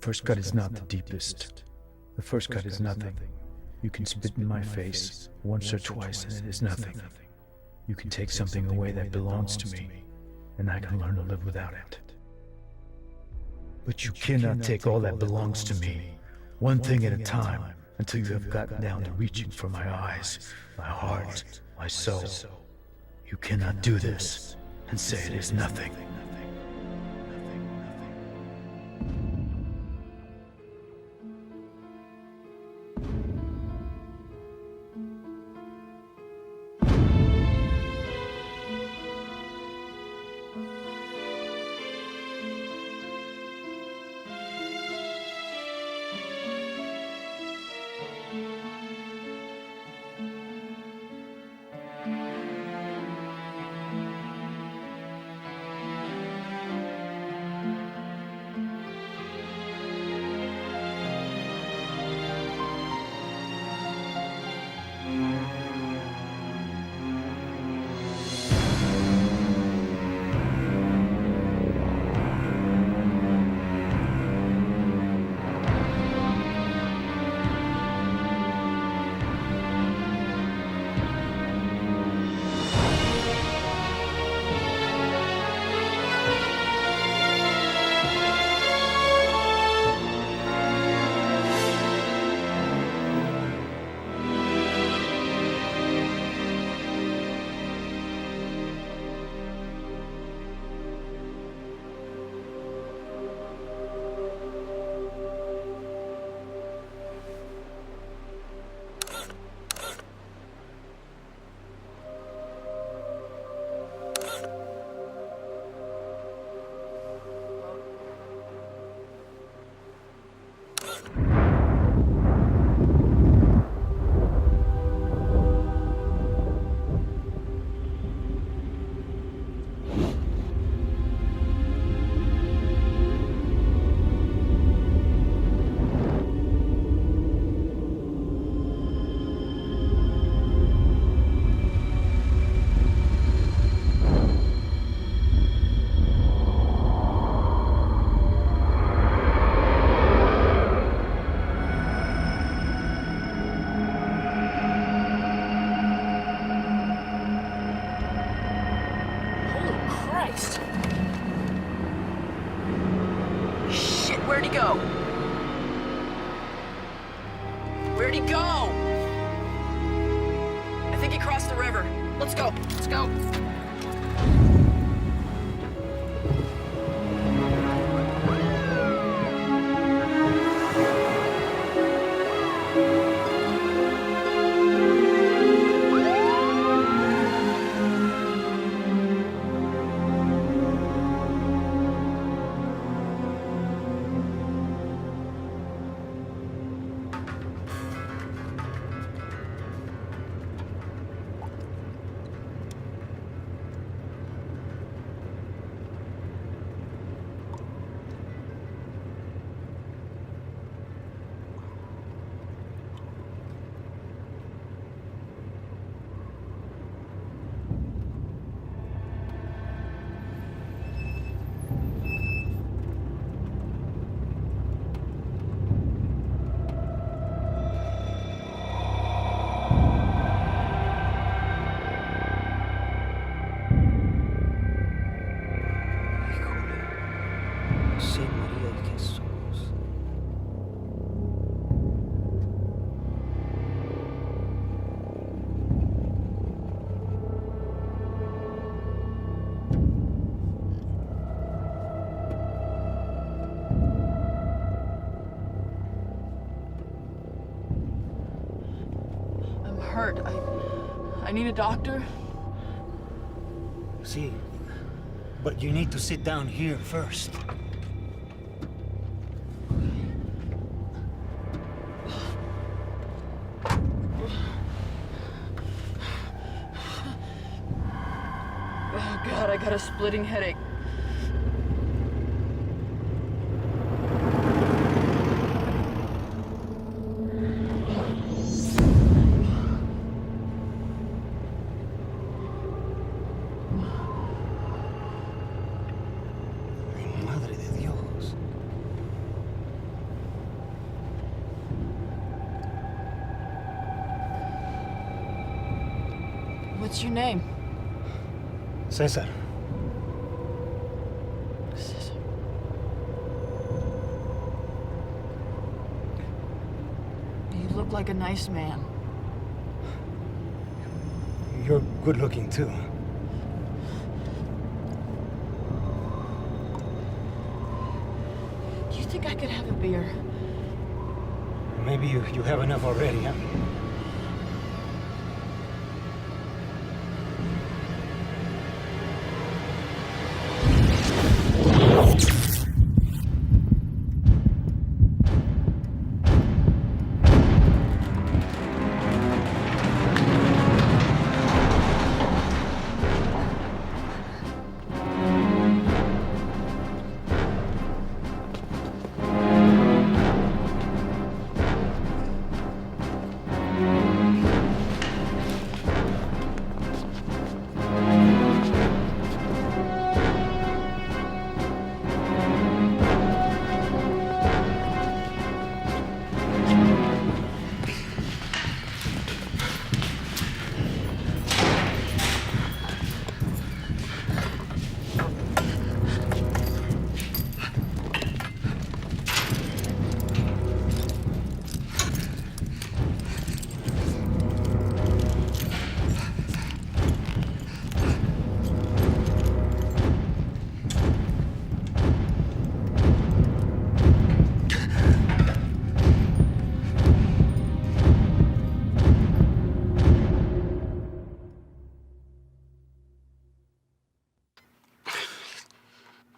first cut is not the deepest. The first cut is nothing. You can spit in my face once or twice and it is nothing. You can take something away that belongs to me, and I can learn to live without it. But you cannot take all that belongs to me, one thing at a time, until you have gotten down to reaching for my eyes, my heart, my soul. You cannot do this and say it is nothing. Where'd he go? Where'd he go? I think he crossed the river. Let's go. Let's go. Hurt. I need a doctor. See, but you need to sit down here first. Oh God, I got a splitting headache. What's your name? Cesar. Cesar. You look like a nice man. You're good looking too. Do you think I could have a beer? Maybe you have enough already, huh?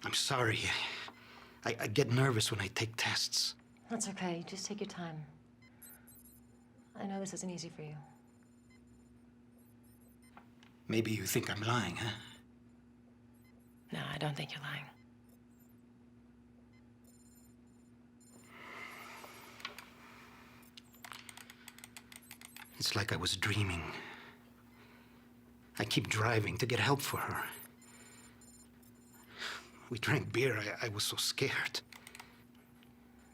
I'm sorry. I get nervous when I take tests. That's okay. Just take your time. I know this isn't easy for you. Maybe you think I'm lying, huh? No, I don't think you're lying. It's like I was dreaming. I keep driving to get help for her. We drank beer. I was so scared.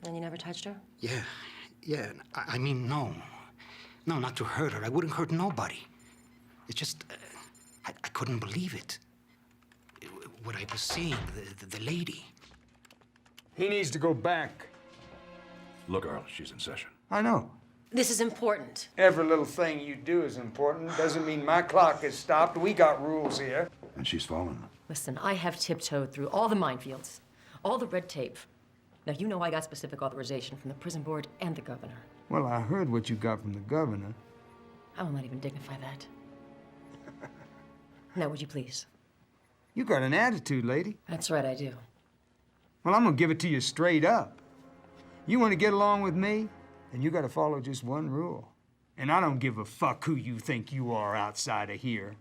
And you never touched her? Yeah. I mean, no. No, not to hurt her. I wouldn't hurt nobody. It's just, I couldn't believe it. What I was seeing, the lady. He needs to go back. Look, Earl, she's in session. I know. This is important. Every little thing you do is important. Doesn't mean my clock is stopped. We got rules here. And she's fallen. Listen, I have tiptoed through all the minefields, all the red tape. Now, you know I got specific authorization from the prison board and the governor. Well, I heard what you got from the governor. I will not even dignify that. Now, would you please? You got an attitude, lady. That's right, I do. Well, I'm gonna give it to you straight up. You want to get along with me, then you gotta follow just one rule. And I don't give a fuck who you think you are outside of here.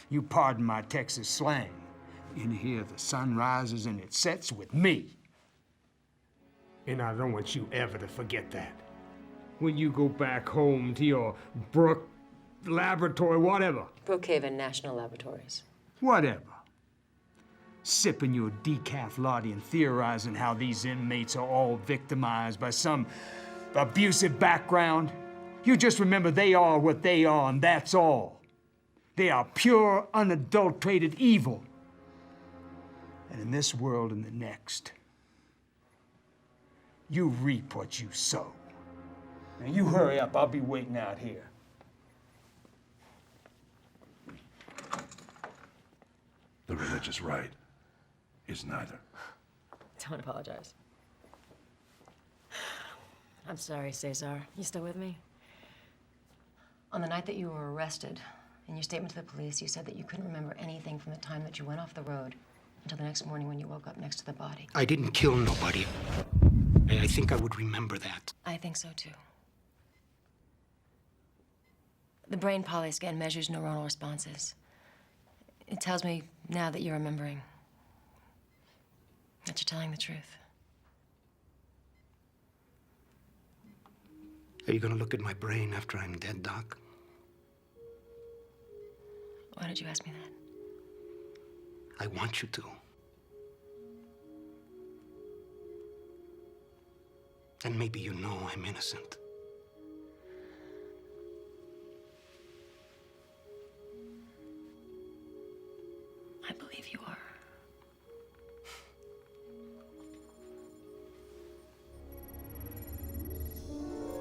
You pardon my Texas slang. In here, the sun rises and it sets with me. And I don't want you ever to forget that. When you go back home to your Brook laboratory, whatever. Brookhaven National Laboratories. Whatever. Sipping your decaf latte and theorizing how these inmates are all victimized by some abusive background. You just remember they are what they are, and that's all. They are pure, unadulterated evil. And in this world and the next, you reap what you sow. Now you hurry up, I'll be waiting out here. The religious right is neither. Don't apologize. I'm sorry, Cesar. You still with me? On the night that you were arrested, in your statement to the police, you said that you couldn't remember anything from the time that you went off the road until the next morning when you woke up next to the body. I didn't kill nobody. I think I would remember that. I think so, too. The brain polyscan measures neuronal responses. It tells me now that you're remembering that you're telling the truth. Are you gonna look at my brain after I'm dead, Doc? Why did you ask me that? I want you to. And maybe you know I'm innocent.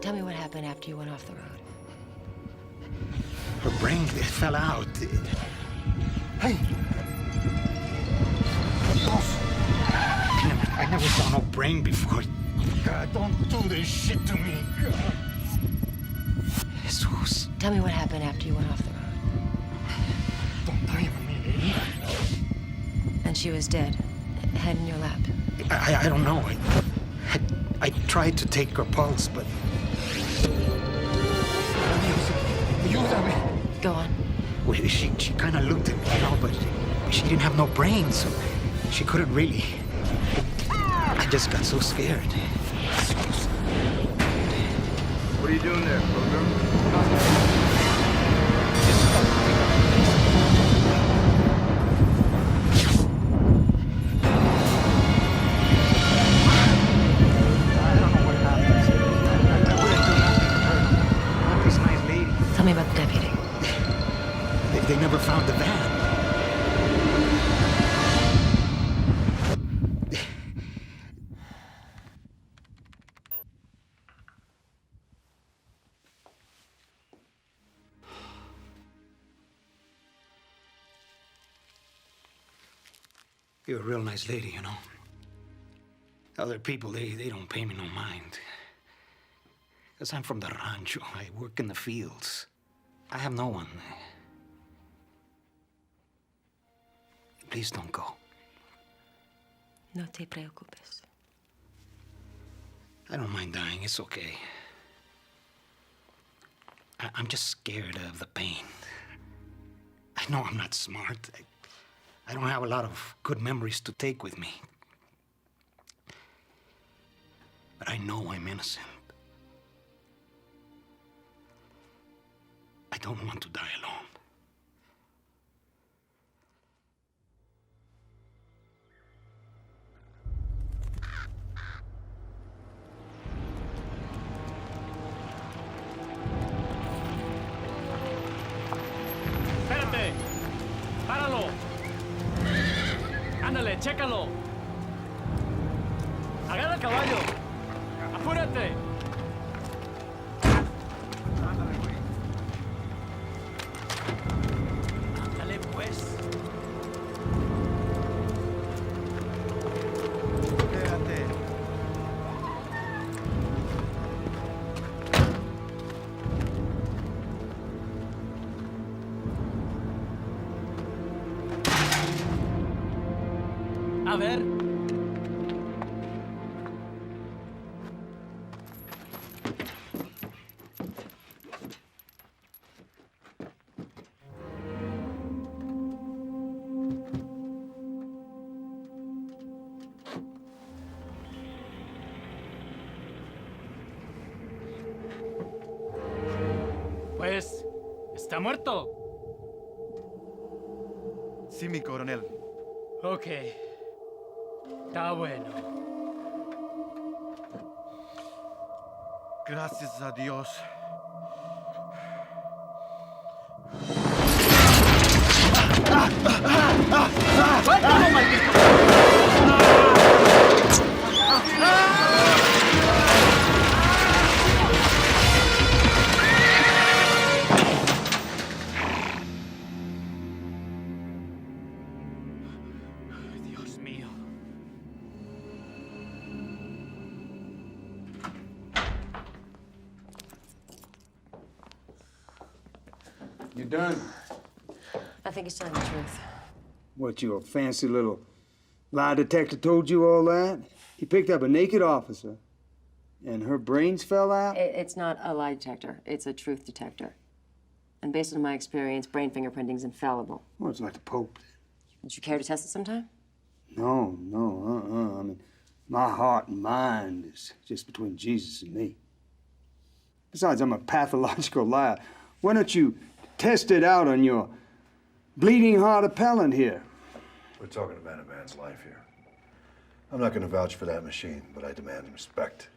Tell me what happened after you went off the road. Her brain, it fell out. Hey! I never saw no brain before. God, don't do this shit to me. Jesus. Tell me what happened after you went off the road. Don't die on me, lady. And she was dead, head in your lap. I don't know. I tried to take her pulse, but... Go on. Well, she kind of looked at me, you know, but she didn't have no brain, so she couldn't really... I just got so scared. What are you doing there, Pavan? Tell me about the deputy. They never found the van. You're a real nice lady, you know. Other people, they don't pay me no mind. Because I'm from the rancho. I work in the fields. I have no one. Please don't go. No te preocupes. I don't mind dying. It's okay. I'm just scared of the pain. I know I'm not smart. I don't have a lot of good memories to take with me. But I know I'm innocent. I don't want to die alone. ¡Espérate! ¡Páralo! ¡Ándale, chécalo! ¡Agarra el caballo! ¡Apúrate! ¡Ándale, güey! ¡Ándale, pues! Espérate. A ver. Pues, ¿está muerto? Sí, mi coronel. Ok. Está bueno. Gracias a Dios. ¡Suéltalo, maldito! Dios mío. You done? I think he's telling the truth. What, you a fancy little lie detector told you all that? He picked up a naked officer, and her brains fell out? It's not a lie detector. It's a truth detector. And based on my experience, brain fingerprinting's infallible. Well, it's like the Pope. Would you care to test it sometime? No. I mean, my heart and mind is just between Jesus and me. Besides, I'm a pathological liar. Why don't you test it out on your bleeding heart appellant here? We're talking about a man's life here. I'm not going to vouch for that machine, but I demand respect.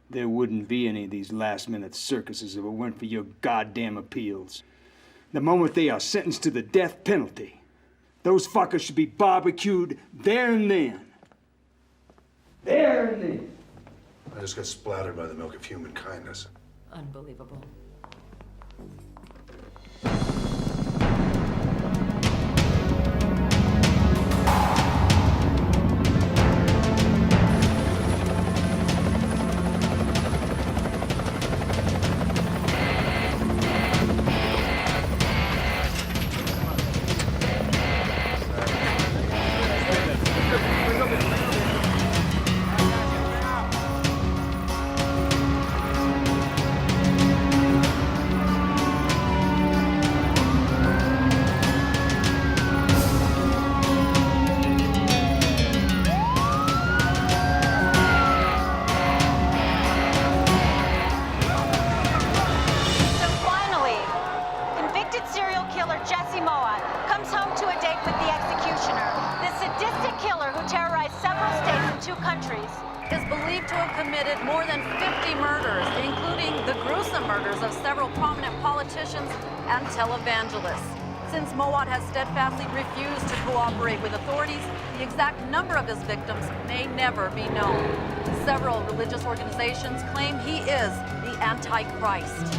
There wouldn't be any of these last-minute circuses if it weren't for your goddamn appeals. The moment they are sentenced to the death penalty, those fuckers should be barbecued there and then. There and then. I just got splattered by the milk of human kindness. Unbelievable. Is believed to have committed more than 50 murders, including the gruesome murders of several prominent politicians and televangelists. Since Mowat has steadfastly refused to cooperate with authorities, the exact number of his victims may never be known. Several religious organizations claim he is the Antichrist.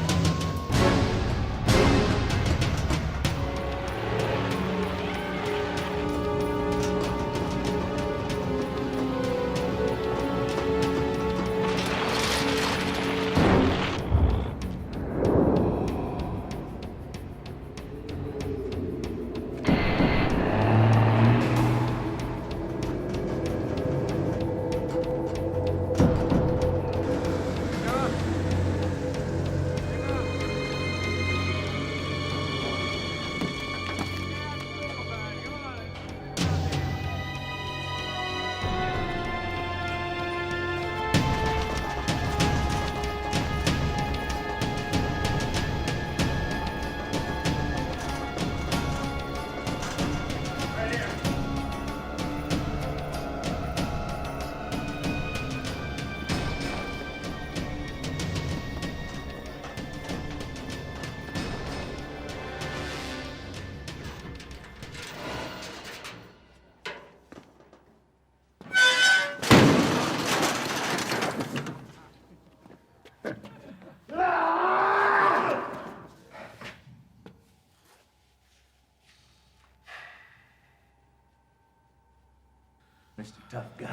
Mr. Tough Guy.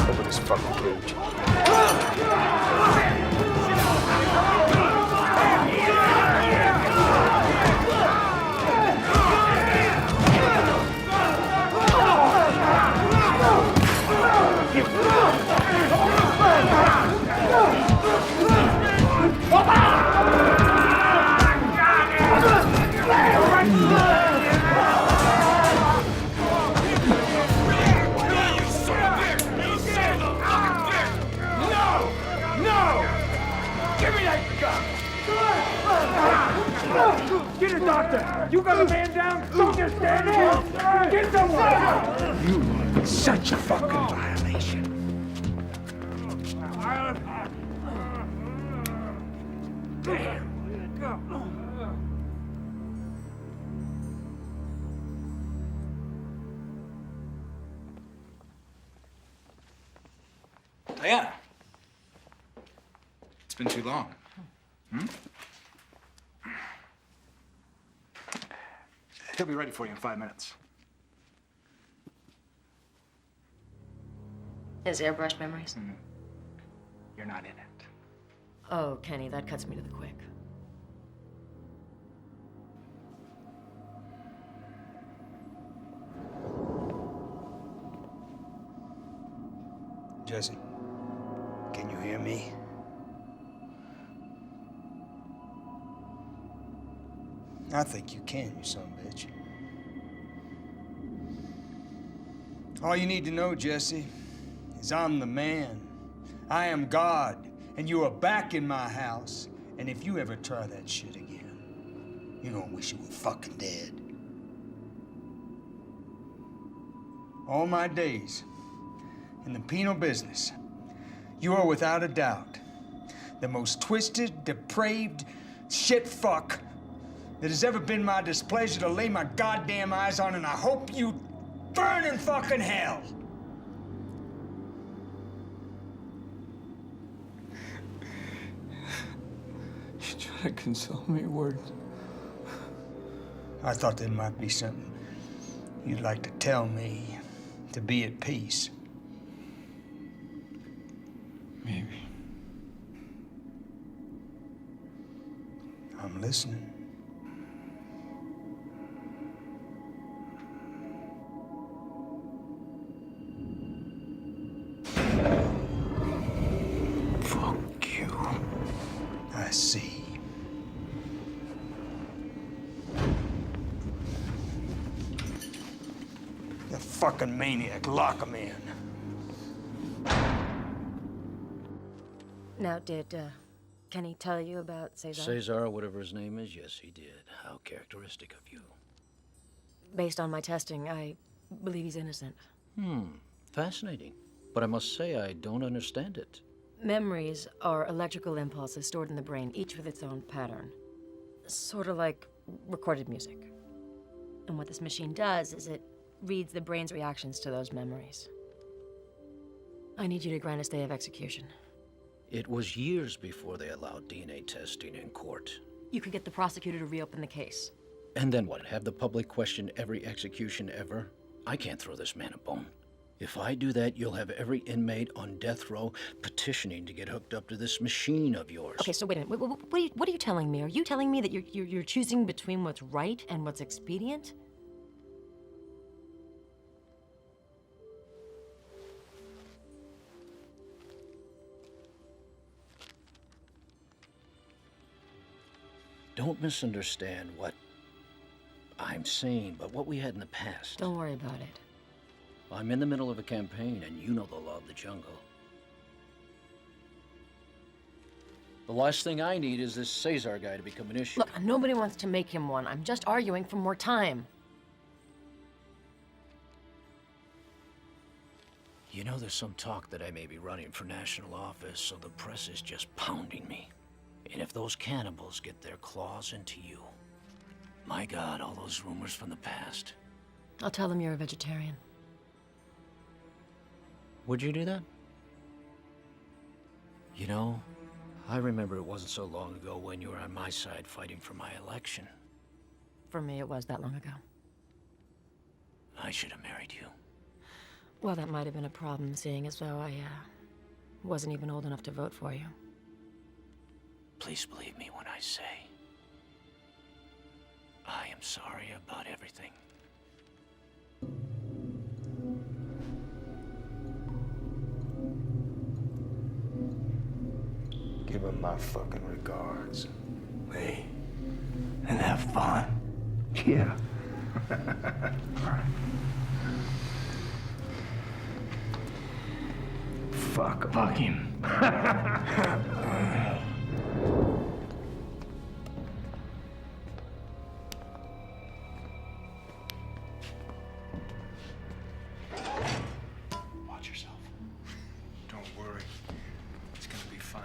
Open this fucking cage. Get it, doctor! You got a man down! Don't just stand there! Get someone! You are such a fucking violation. Diana. It's been too long. He'll be ready for you in 5 minutes. His airbrush memories? You're not in it. Oh, Kenny, that cuts me to the quick. Jesse, can you hear me? I think you can, you son of a bitch. All you need to know, Jesse, is I'm the man. I am God, and you are back in my house. And if you ever try that shit again, you're gonna wish you were fucking dead. All my days in the penal business, you are without a doubt The most twisted, depraved shit fuck that has ever been my displeasure to lay my goddamn eyes on, and I hope you burn in fucking hell! You try to console me, words. I thought there might be something you'd like to tell me to be at peace. Maybe. I'm listening. Fuck you. I see. The fucking maniac, lock him in. Now, did Kenny tell you about Cesar? Cesar, whatever his name is, yes, he did. How characteristic of you. Based on my testing, I believe he's innocent. Fascinating. But I must say, I don't understand it. Memories are electrical impulses stored in the brain, each with its own pattern. Sort of like recorded music. And what this machine does is it reads the brain's reactions to those memories. I need you to grant a stay of execution. It was years before they allowed DNA testing in court. You could get the prosecutor to reopen the case. And then what, have the public question every execution ever? I can't throw this man a bone. If I do that, you'll have every inmate on death row petitioning to get hooked up to this machine of yours. Okay, so wait a minute. What are you telling me? Are you telling me that you're choosing between what's right and what's expedient? Don't misunderstand what I'm saying, but what we had in the past. Don't worry about it. I'm in the middle of a campaign, and you know the law of the jungle. The last thing I need is this Cesar guy to become an issue. Look, nobody wants to make him one. I'm just arguing for more time. You know, there's some talk that I may be running for national office, so the press is just pounding me. And if those cannibals get their claws into you, my God, all those rumors from the past. I'll tell them you're a vegetarian. Would you do that? You know, I remember it wasn't so long ago when you were on my side fighting for my election. For me, it was that long ago. I should have married you. Well, that might have been a problem, seeing as though I, wasn't even old enough to vote for you. Please believe me when I say, I am sorry about everything. Give him my fucking regards. Hey, and have fun. Yeah. All right. Fuck him. Watch yourself. Don't worry. It's gonna be fun.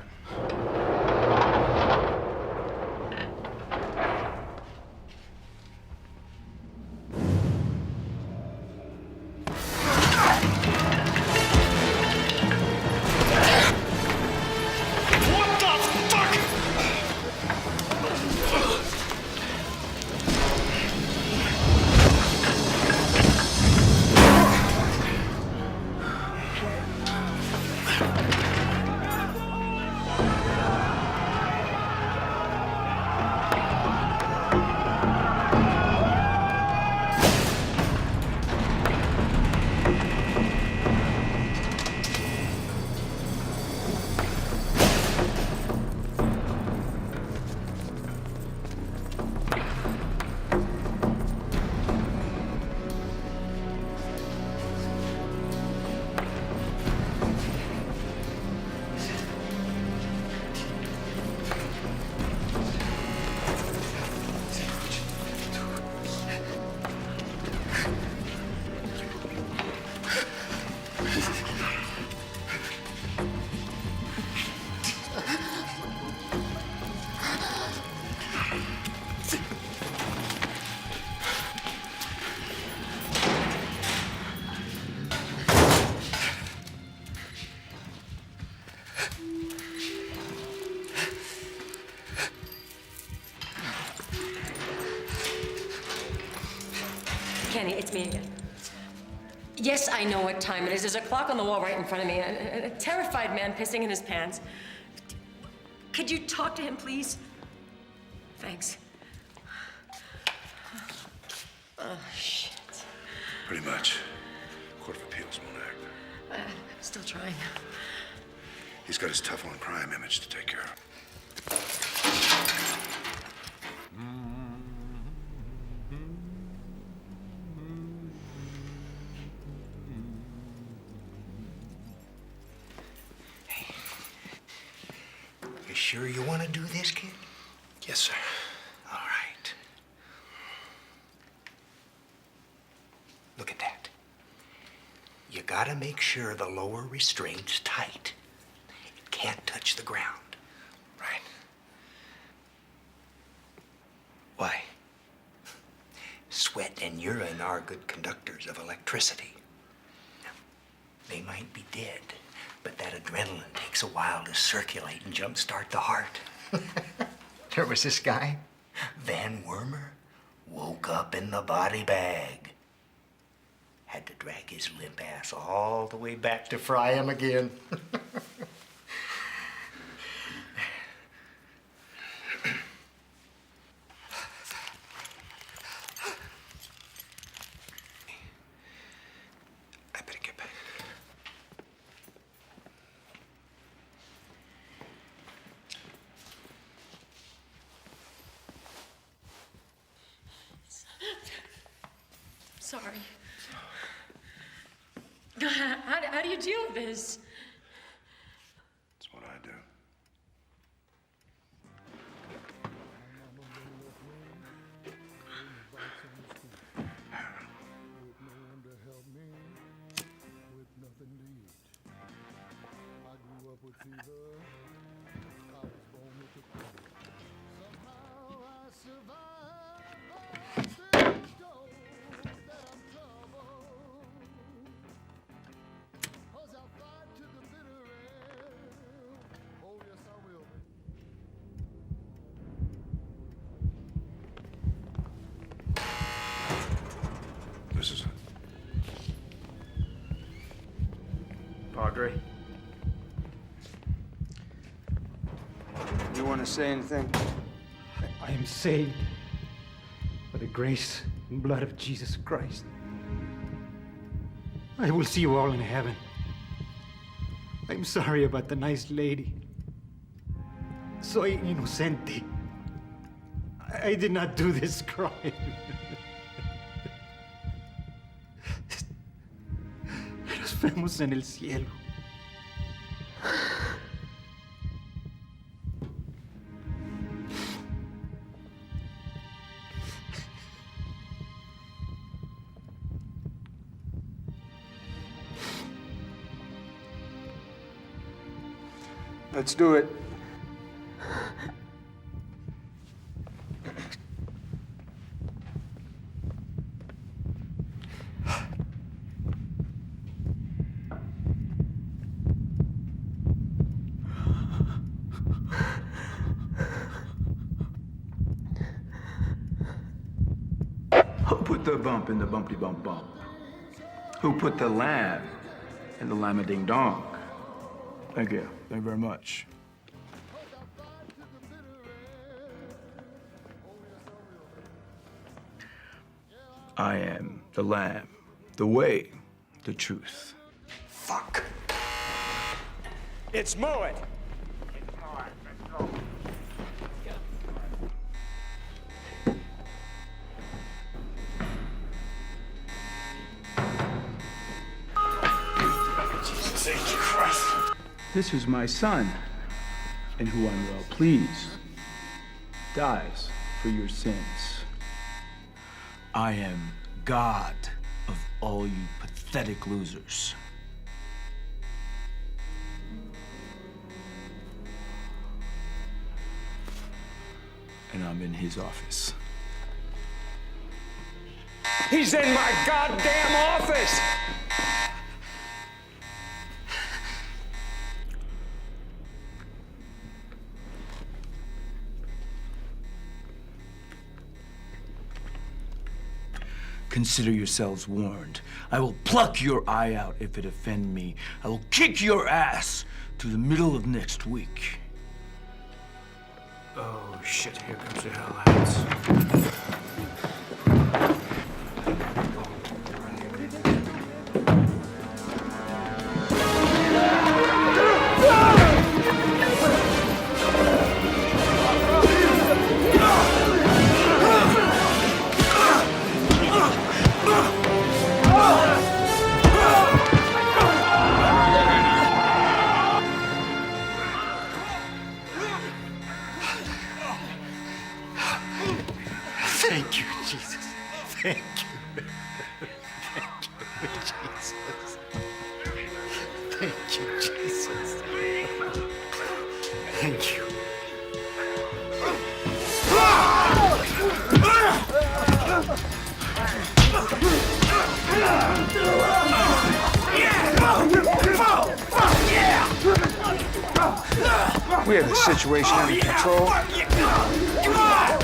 me again. Yes, I know what time it is. There's a clock on the wall right in front of me. A terrified man pissing in his pants. Could you talk to him, please? Thanks. Oh, shit. Pretty much. Court of Appeals won't act. Still trying. He's got his tough on crime image to take care of. You sure you want to do this, kid? Yes, sir. All right. Look at that. You gotta make sure the lower restraint's tight. It can't touch the ground. Right. Why? Sweat and urine are good conductors of electricity. Now, they might be dead, but that adrenaline takes a while to circulate and jumpstart the heart. There was this guy, Van Wormer, woke up in the body bag. Had to drag his limp ass all the way back to fry him again. I better get back. Sorry. How do you deal with this? That's what I do. This is it. Padre. You want to say anything? I am saved by the grace and blood of Jesus Christ. I will see you all in heaven. I'm sorry about the nice lady. Soy inocente. I did not do this crime. Nos vemos en el cielo. Let's do it. Who put the bump in the bumpty bump bump? Who put the lamb in the llama ding dong? Thank you. Thank you very much. I am the lamb, the way, the truth. Fuck. It's Moet. This is my son, in whom I'm well pleased, dies for your sins. I am God of all you pathetic losers. And I'm in his office. He's in my goddamn office! Consider yourselves warned. I will pluck your eye out if it offend me. I will kick your ass to the middle of next week. Oh, shit, here comes the hellhounds. Thank you, Jesus. Thank you. Thank you, Jesus. Thank you, Jesus. Thank you. We have the situation under control. Come on!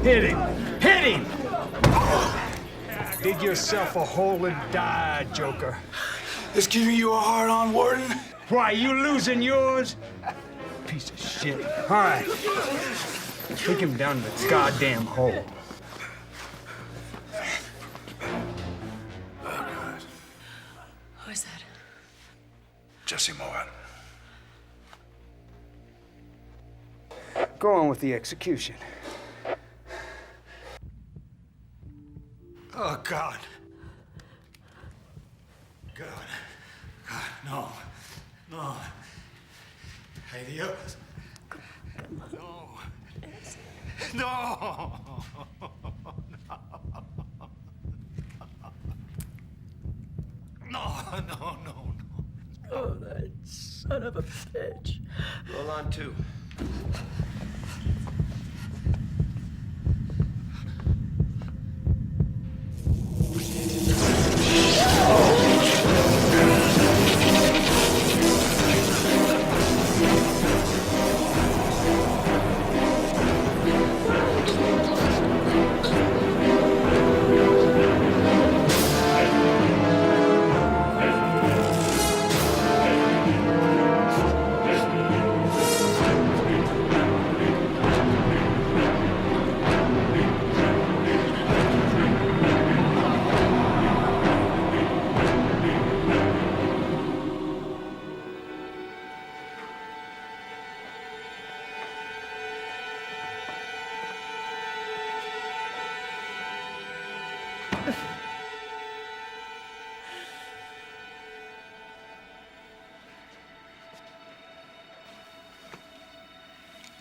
Hit him! Hit him! Dig yourself a hole and die, Joker. It's giving you a hard-on, Warden? Why, you losing yours? Piece of shit. All right. Take him down to the goddamn hole. Oh, God. Who is that? Jesse Moore. Go on with the execution. Oh, God. God. God, no. No. Ay, Dios. No. No. No. Oh, that son of a bitch. Roll on two.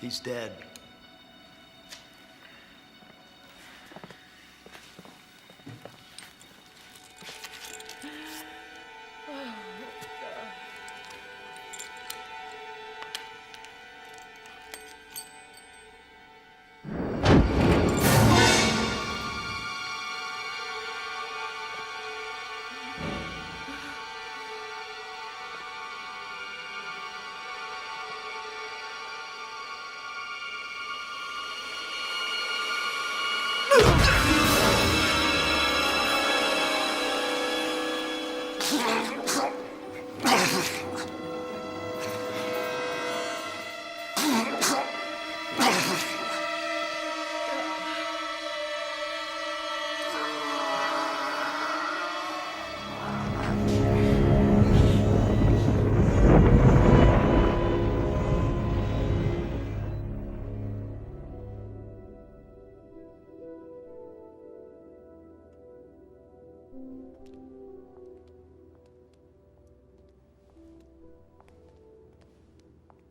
He's dead.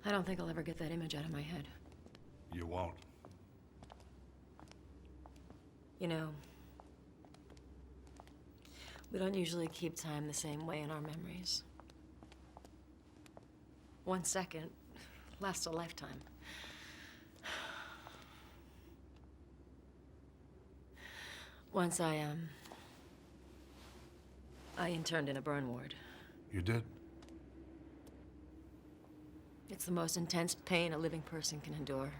I don't think I'll ever get that image out of my head. You won't. You know, we don't usually keep time the same way in our memories. 1 second lasts a lifetime. Once I I interned in a burn ward. You did? It's the most intense pain a living person can endure.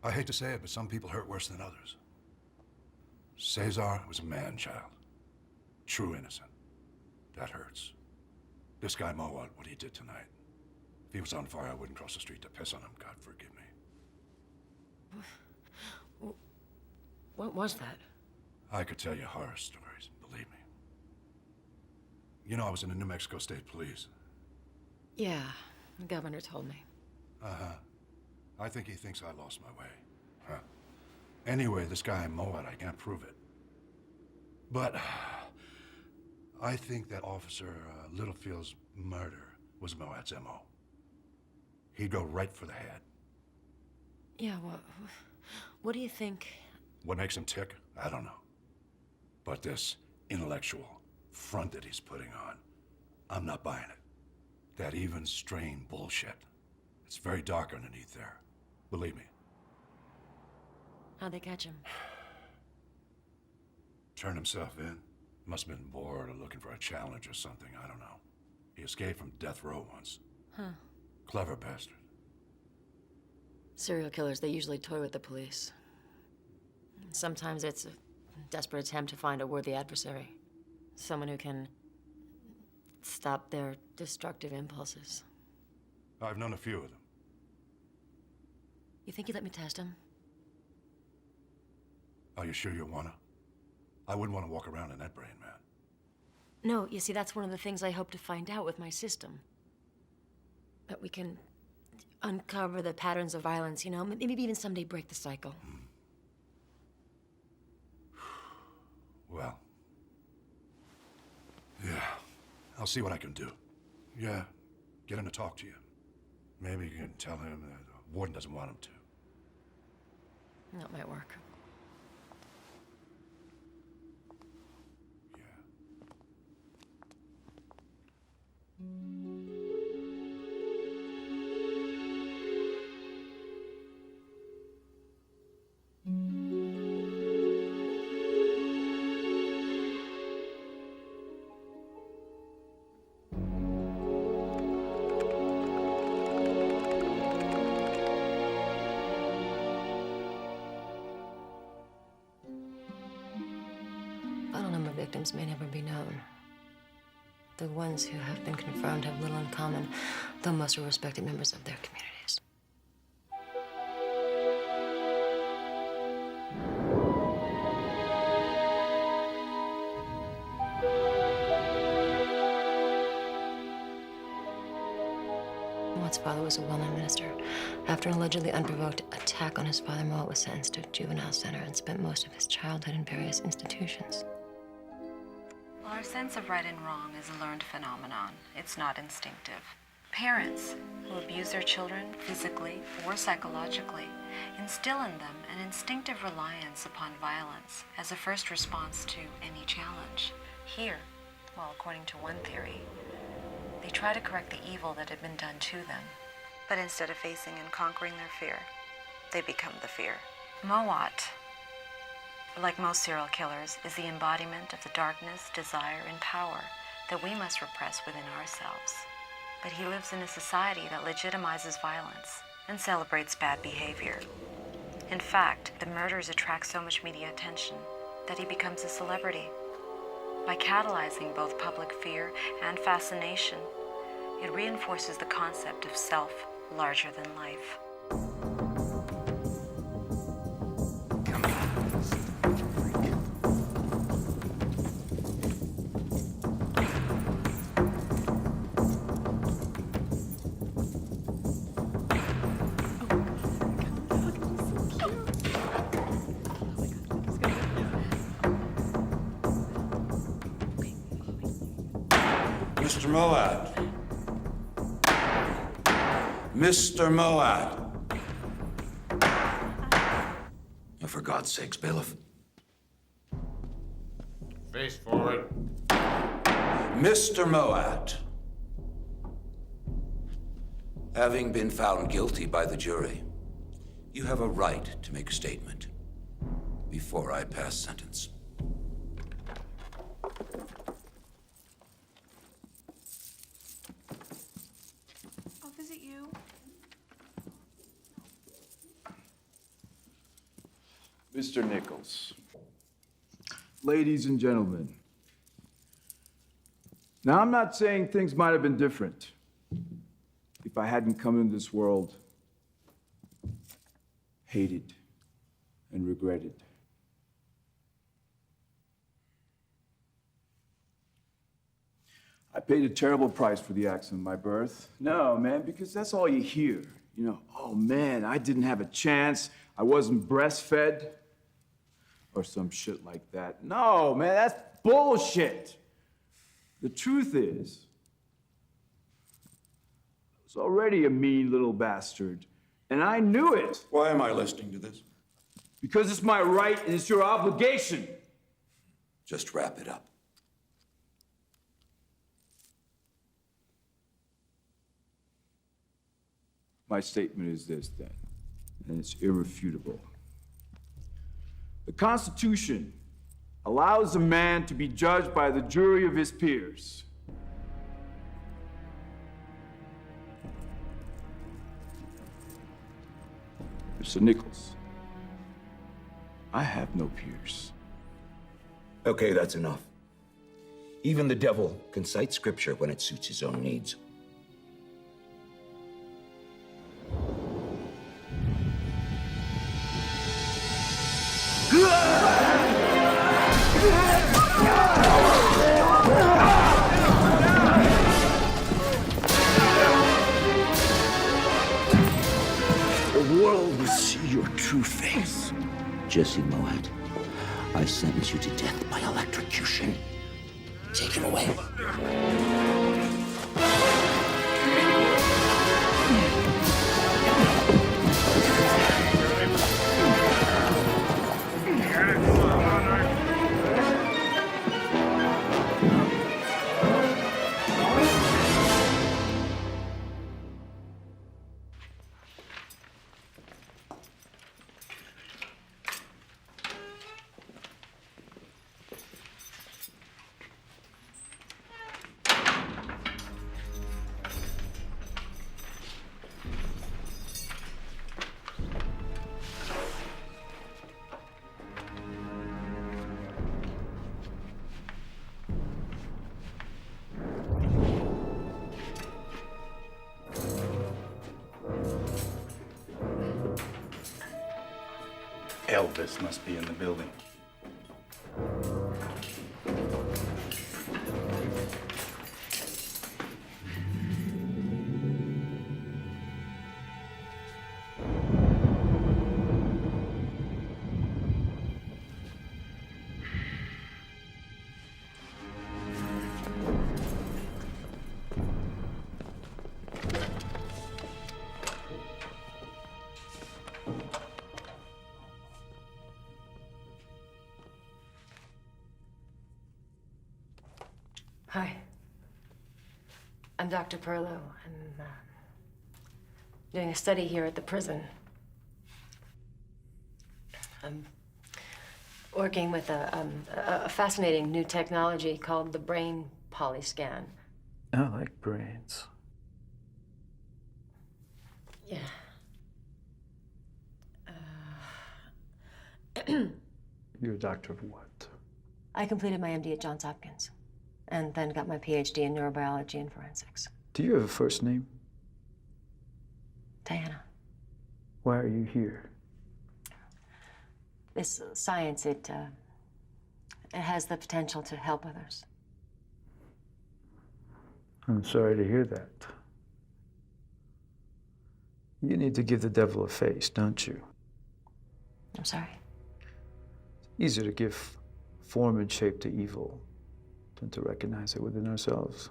I hate to say it, but some people hurt worse than others. Cesar was a man-child. True innocent. That hurts. This guy Mowat, what he did tonight. If he was on fire, I wouldn't cross the street to piss on him. God forgive me. What was that? I could tell you horror stories, believe me. You know, I was in the New Mexico State Police. Yeah, the governor told me. Uh-huh. I think he thinks I lost my way. Huh. Anyway, this guy Mowat, I can't prove it. But I think that Officer Littlefield's murder was Mowat's MO. He'd go right for the head. Yeah, what do you think? What makes him tick? I don't know. But this intellectual front that he's putting on, I'm not buying it. That even strain bullshit. It's very dark underneath there. Believe me. How'd they catch him? Turned himself in. Must have been bored or looking for a challenge or something, I don't know. He escaped from death row once. Huh. Clever bastard. Serial killers, they usually toy with the police. Sometimes it's a desperate attempt to find a worthy adversary. Someone who can stop their destructive impulses. I've known a few of them. You think you'd let me test him? Are you sure you wanna? I wouldn't want to walk around in that brain, man. No, you see, that's one of the things I hope to find out with my system. That we can uncover the patterns of violence, you know? Maybe even someday break the cycle. Well. Yeah. I'll see what I can do. Yeah. Get him to talk to you. Maybe you can tell him that the warden doesn't want him to. That might work. Victims may never be known. The ones who have been confirmed have little in common, though most are respected members of their communities. Mowat's father was a well-known minister. After an allegedly unprovoked attack on his father, Mowat was sentenced to a juvenile center and spent most of his childhood in various institutions. Our sense of right and wrong is a learned phenomenon. It's not instinctive. Parents who abuse their children physically or psychologically instill in them an instinctive reliance upon violence as a first response to any challenge. Here, well, according to one theory, they try to correct the evil that had been done to them. But instead of facing and conquering their fear, they become the fear. Mowat, like most serial killers, is the embodiment of the darkness, desire, and power that we must repress within ourselves. But he lives in a society that legitimizes violence and celebrates bad behavior. In fact, the murders attract so much media attention that he becomes a celebrity. By catalyzing both public fear and fascination, it reinforces the concept of self larger than life. Mr. Mowat. Mr. Mowat. Oh, for God's sakes, bailiff. Face forward. Mr. Mowat. Having been found guilty by the jury, you have a right to make a statement before I pass sentence. Mr. Nichols. Ladies and gentlemen. Now, I'm not saying things might have been different if I hadn't come into this world hated and regretted. I paid a terrible price for the accident of my birth. No, man, because that's all you hear. You know, oh man, I didn't have a chance. I wasn't breastfed. Or some shit like that. No, man, that's bullshit. The truth is, I was already a mean little bastard, and I knew it. Why am I listening to this? Because it's my right and it's your obligation. Just wrap it up. My statement is this, then, and it's irrefutable. The Constitution allows a man to be judged by the jury of his peers. Mr. Nichols, I have no peers. Okay, that's enough. Even the devil can cite scripture when it suits his own needs. The world will see your true face. Jesse Moat, I sentence you to death by electrocution. Take him away. Elvis must be in the building. Hi. I'm Dr. Perlow. I'm doing a study here at the prison. I'm working with a fascinating new technology called the brain polyscan. I like brains. Yeah. You're a doctor of what? I completed my MD at Johns Hopkins and then got my PhD in neurobiology and forensics. Do you have a first name? Diana. Why are you here? This science, it has the potential to help others. I'm sorry to hear that. You need to give the devil a face, don't you? I'm sorry. It's easier to give form and shape to evil than to recognize it within ourselves.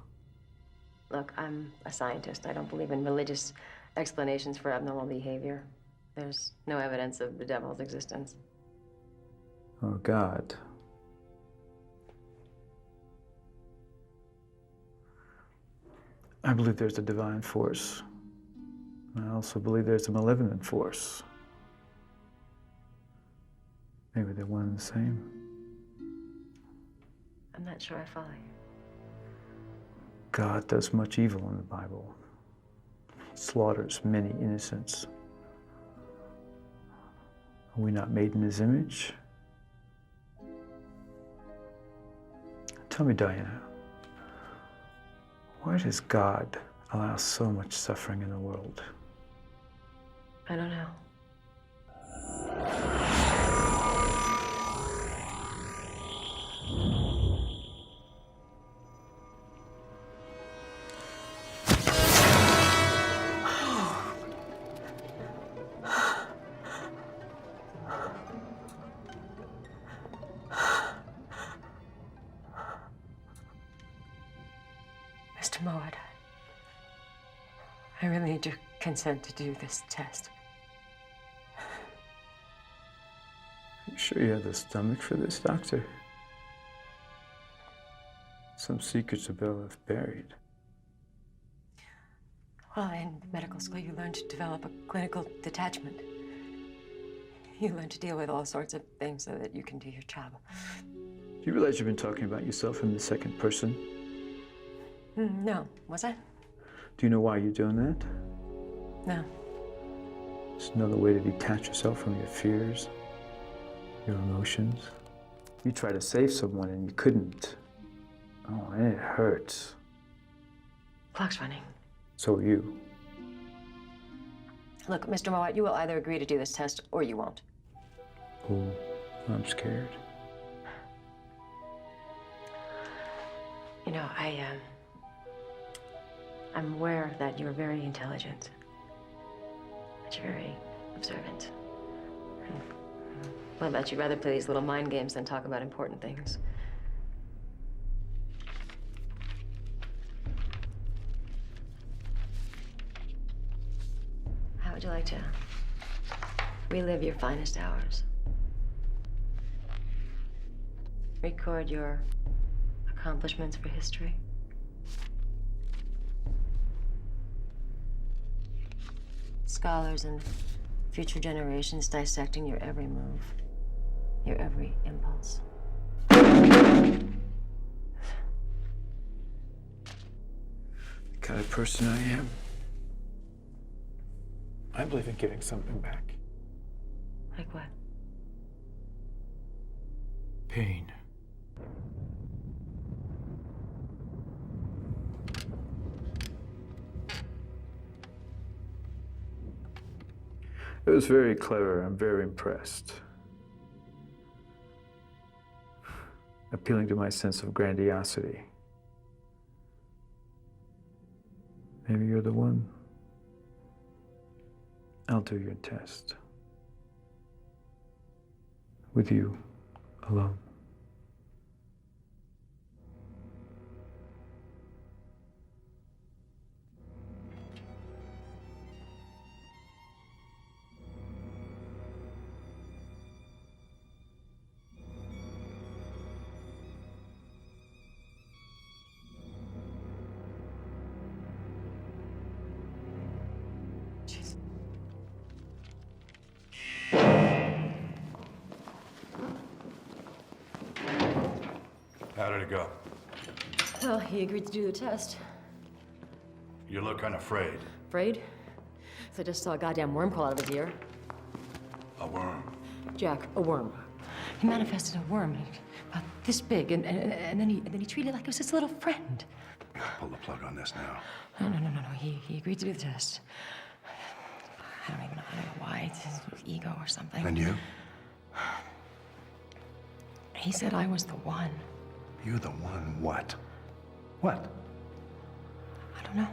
Look, I'm a scientist. I don't believe in religious explanations for abnormal behavior. There's no evidence of the devil's existence. Or God. I believe there's a divine force. I also believe there's a malevolent force. Maybe they're one and the same. I'm not sure I follow you. God does much evil in the Bible. He slaughters many innocents. Are we not made in his image? Tell me, Diana, why does God allow so much suffering in the world? I don't know. Mr. Mowat, I really need your consent to do this test. You sure you have the stomach for this, Doctor? Some secrets are better left buried. Well, in medical school, you learn to develop a clinical detachment. You learn to deal with all sorts of things so that you can do your job. Do you realize you've been talking about yourself in the second person? No. Was I? Do you know why you're doing that? No. It's another way to detach yourself from your fears, your emotions. You tried to save someone and you couldn't. Oh, and it hurts. Clock's running. So are you. Look, Mr. Mowat, you will either agree to do this test or you won't. Oh, I'm scared. You know, I'm aware that you're very intelligent, that you're very observant. Well, that you'd rather play these little mind games than talk about important things. How would you like to relive your finest hours? Record your accomplishments for history? Scholars and future generations dissecting your every move, your every impulse. The kind of person I am, I believe in giving something back. Like what? Pain. It was very clever. I'm very impressed. Appealing to my sense of grandiosity. Maybe you're the one. I'll do your test. With you alone. How did it go? Well, he agreed to do the test. You look unafraid. Afraid? So I just saw a goddamn worm crawl out of his ear. A worm. Jack, a worm. He manifested a worm about this big, and then he treated it like it was his little friend. Pull the plug on this now. No. He agreed to do the test. I don't know why. It's his ego or something. And you? He said I was the one. You the one what? What? I don't know.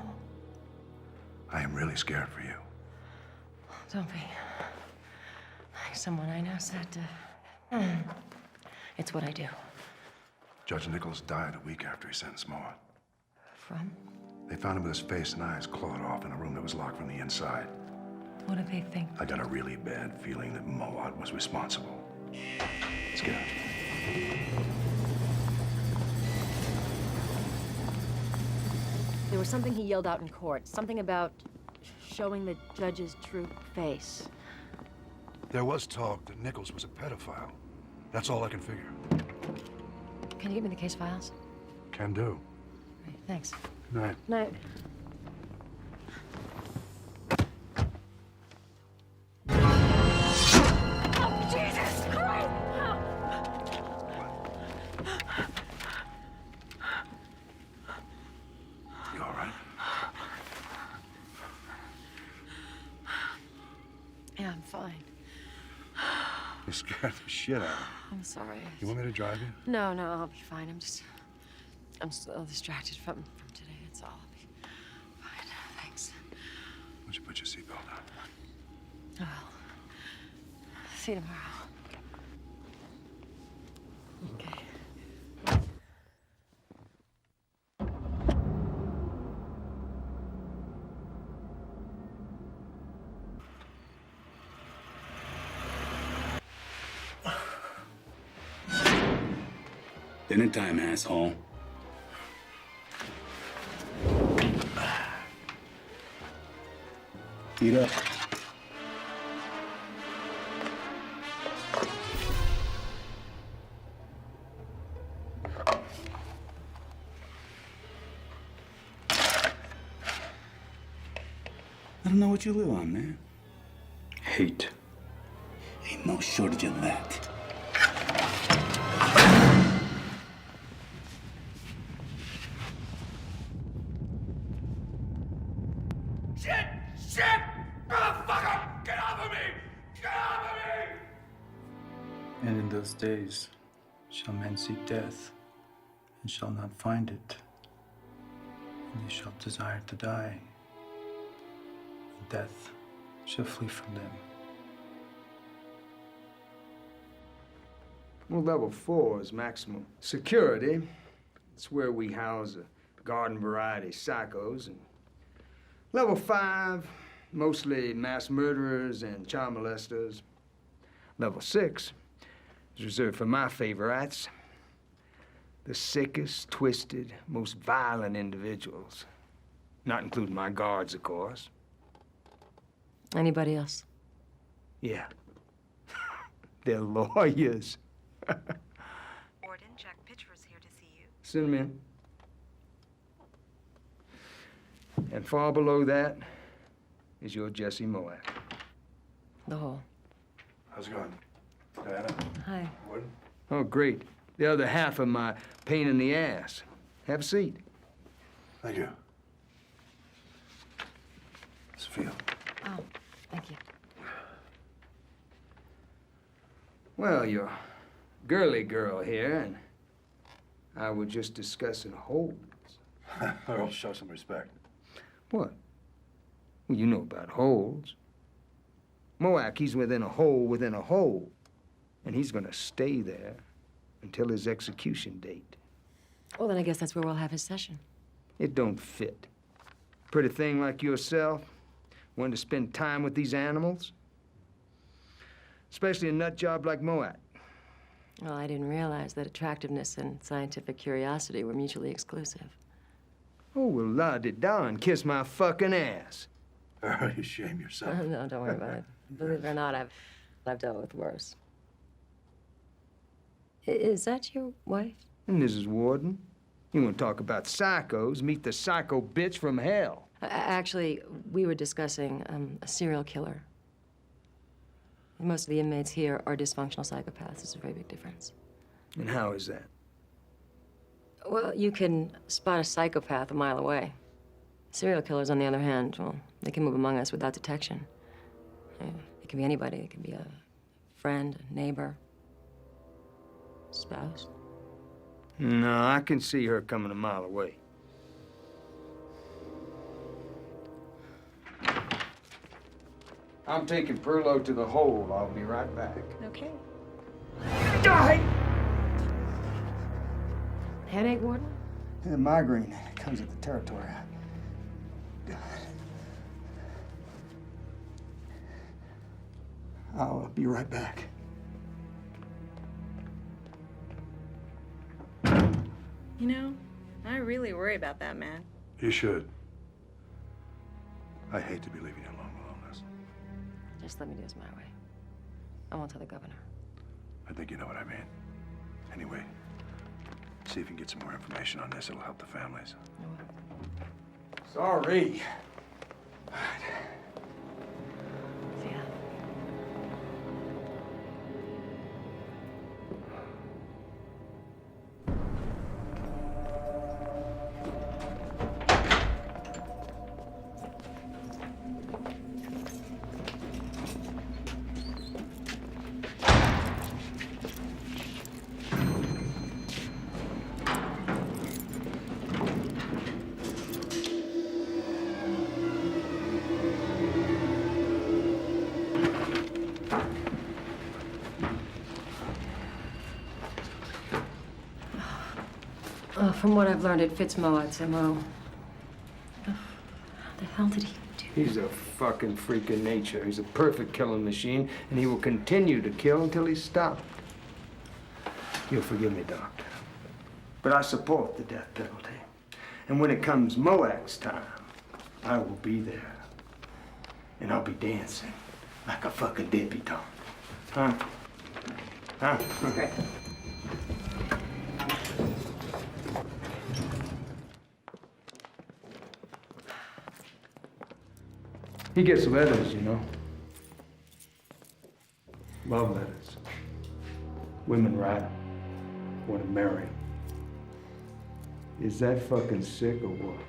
I am really scared for you. Don't be. Someone I know said, it's what I do. Judge Nichols died a week after he sentenced Mowat. From? They found him with his face and eyes clawed off in a room that was locked from the inside. What do they think? I got a really bad feeling that Mowat was responsible. Let's get out. There was something he yelled out in court. Something about showing the judge's true face. There was talk that Nichols was a pedophile. That's all I can figure. Can you get me the case files? Can do. Right, thanks. Good night. Night. Yeah, I'm fine. You scared the shit out of me. I'm sorry. You want me to drive you? No, I'll be fine. I'm so distracted from today. That's all. I'll be fine. Thanks. Why don't you put your seatbelt on? Oh. See you tomorrow. Okay. Dinner time, asshole. Eat up. I don't know what you live on, man. Hate. Ain't no shortage of that. Shit! Motherfucker! Get off of me! Get off of me! And in those days shall men seek death, and shall not find it. And they shall desire to die, and death shall flee from them. Well, level 4 is maximum security. It's where we house the garden variety psychos. And level 5, mostly mass murderers and child molesters. Level 6 is reserved for my favorites, the sickest, twisted, most violent individuals. Not including my guards, of course. Anybody else? Yeah. They're lawyers. Warden, Jack Pitcher's here to see you. Send them in. And far below that is your Jesse Moab. The hole. How's it going? Diana? Hi. Warden? Oh, great. The other half of my pain in the ass. Have a seat. Thank you. Sophia. Oh, thank you. Well, you're girly girl here, and I was just discussing holds. I'll show some respect. What? Well, you know about holds. Moak, he's within a hole, and he's gonna stay there until his execution date. Well, then I guess that's where we'll have his session. It don't fit. Pretty thing like yourself, wanting to spend time with these animals? Especially a nut job like Moat. Well, I didn't realize that attractiveness and scientific curiosity were mutually exclusive. Oh, well, la-di-da, and kiss my fucking ass. Oh, you shame yourself. No, don't worry about it. Believe it or not, I've dealt with worse. Is that your wife? And Mrs. Warden, you want to talk about psychos? Meet the psycho bitch from hell. Actually, we were discussing a serial killer. Most of the inmates here are dysfunctional psychopaths. It's a very big difference. And how is that? Well, you can spot a psychopath a mile away. Serial killers, on the other hand, well, they can move among us without detection. It can be anybody. It can be a friend, a neighbor, spouse. No, I can see her coming a mile away. I'm taking Perlo to the hole. I'll be right back. Okay. Die! Headache, Warden? Yeah, migraine comes with the territory. I'll be right back. You know, I really worry about that man. You should. I hate to be leaving you alone with all this. Just let me do this my way. I won't tell the governor. I think you know what I mean. Anyway, see if you can get some more information on this. It'll help the families. Sorry. See ya. from what I've learned, it fits Moat's MO. How the hell did he do? He's a fucking freak of nature. He's a perfect killing machine, and he will continue to kill until he's stopped. You'll forgive me, Doctor, but I support the death penalty. And when it comes Moat's time, I will be there. And I'll be dancing like a fucking debutante. Huh? Huh? Great. He gets letters, you know. Love letters. Women write him, want to marry him. Is that fucking sick or what?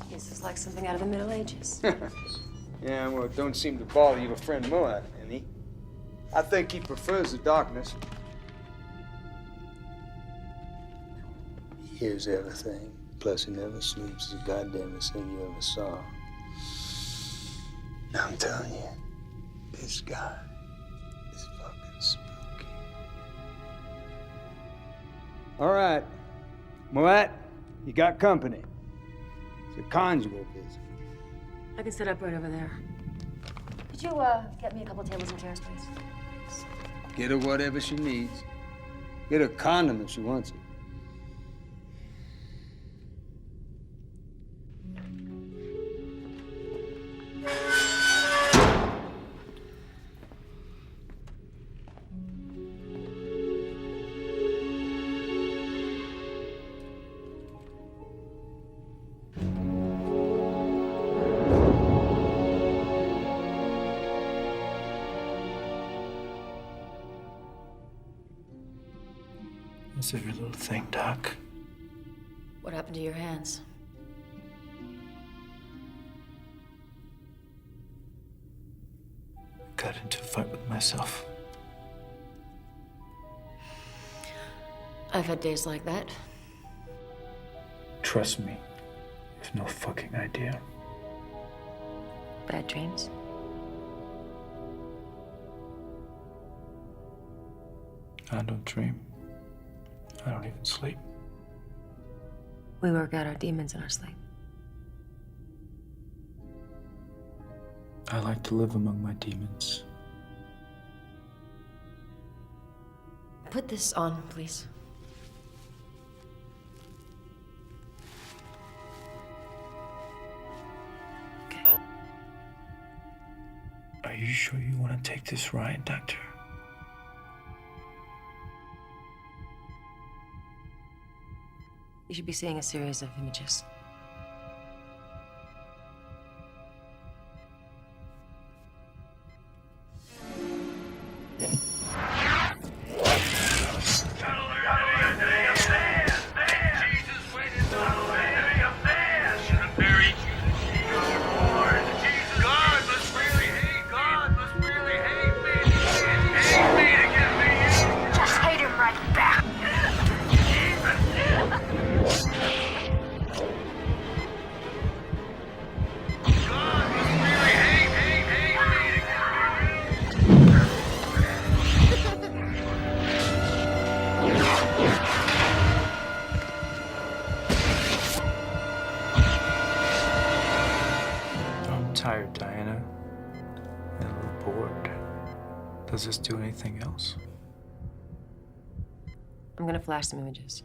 This is like something out of the Middle Ages. Yeah, well, it don't seem to bother your friend Moat any. I think he prefers the darkness. He hears everything. Plus, he never sleeps. He's the goddamnest thing you ever saw. Now, I'm telling you, this guy is fucking spooky. All right. Moat, you got company. It's a conjugal visit. I can set up right over there. Could you, get me a couple tables and chairs, please? Get her whatever she needs. Get her a condom if she wants it. What's every little thing, Doc? What happened to your hands? Got into a fight with myself. I've had days like that. Trust me, you have no fucking idea. Bad dreams? I don't dream. I don't even sleep. We work out our demons in our sleep. I like to live among my demons. Put this on, please. Okay. Are you sure you want to take this ride, Doctor? You should be seeing a series of images. Tired, Diana. And a little bored. Does this do anything else? I'm gonna flash some images.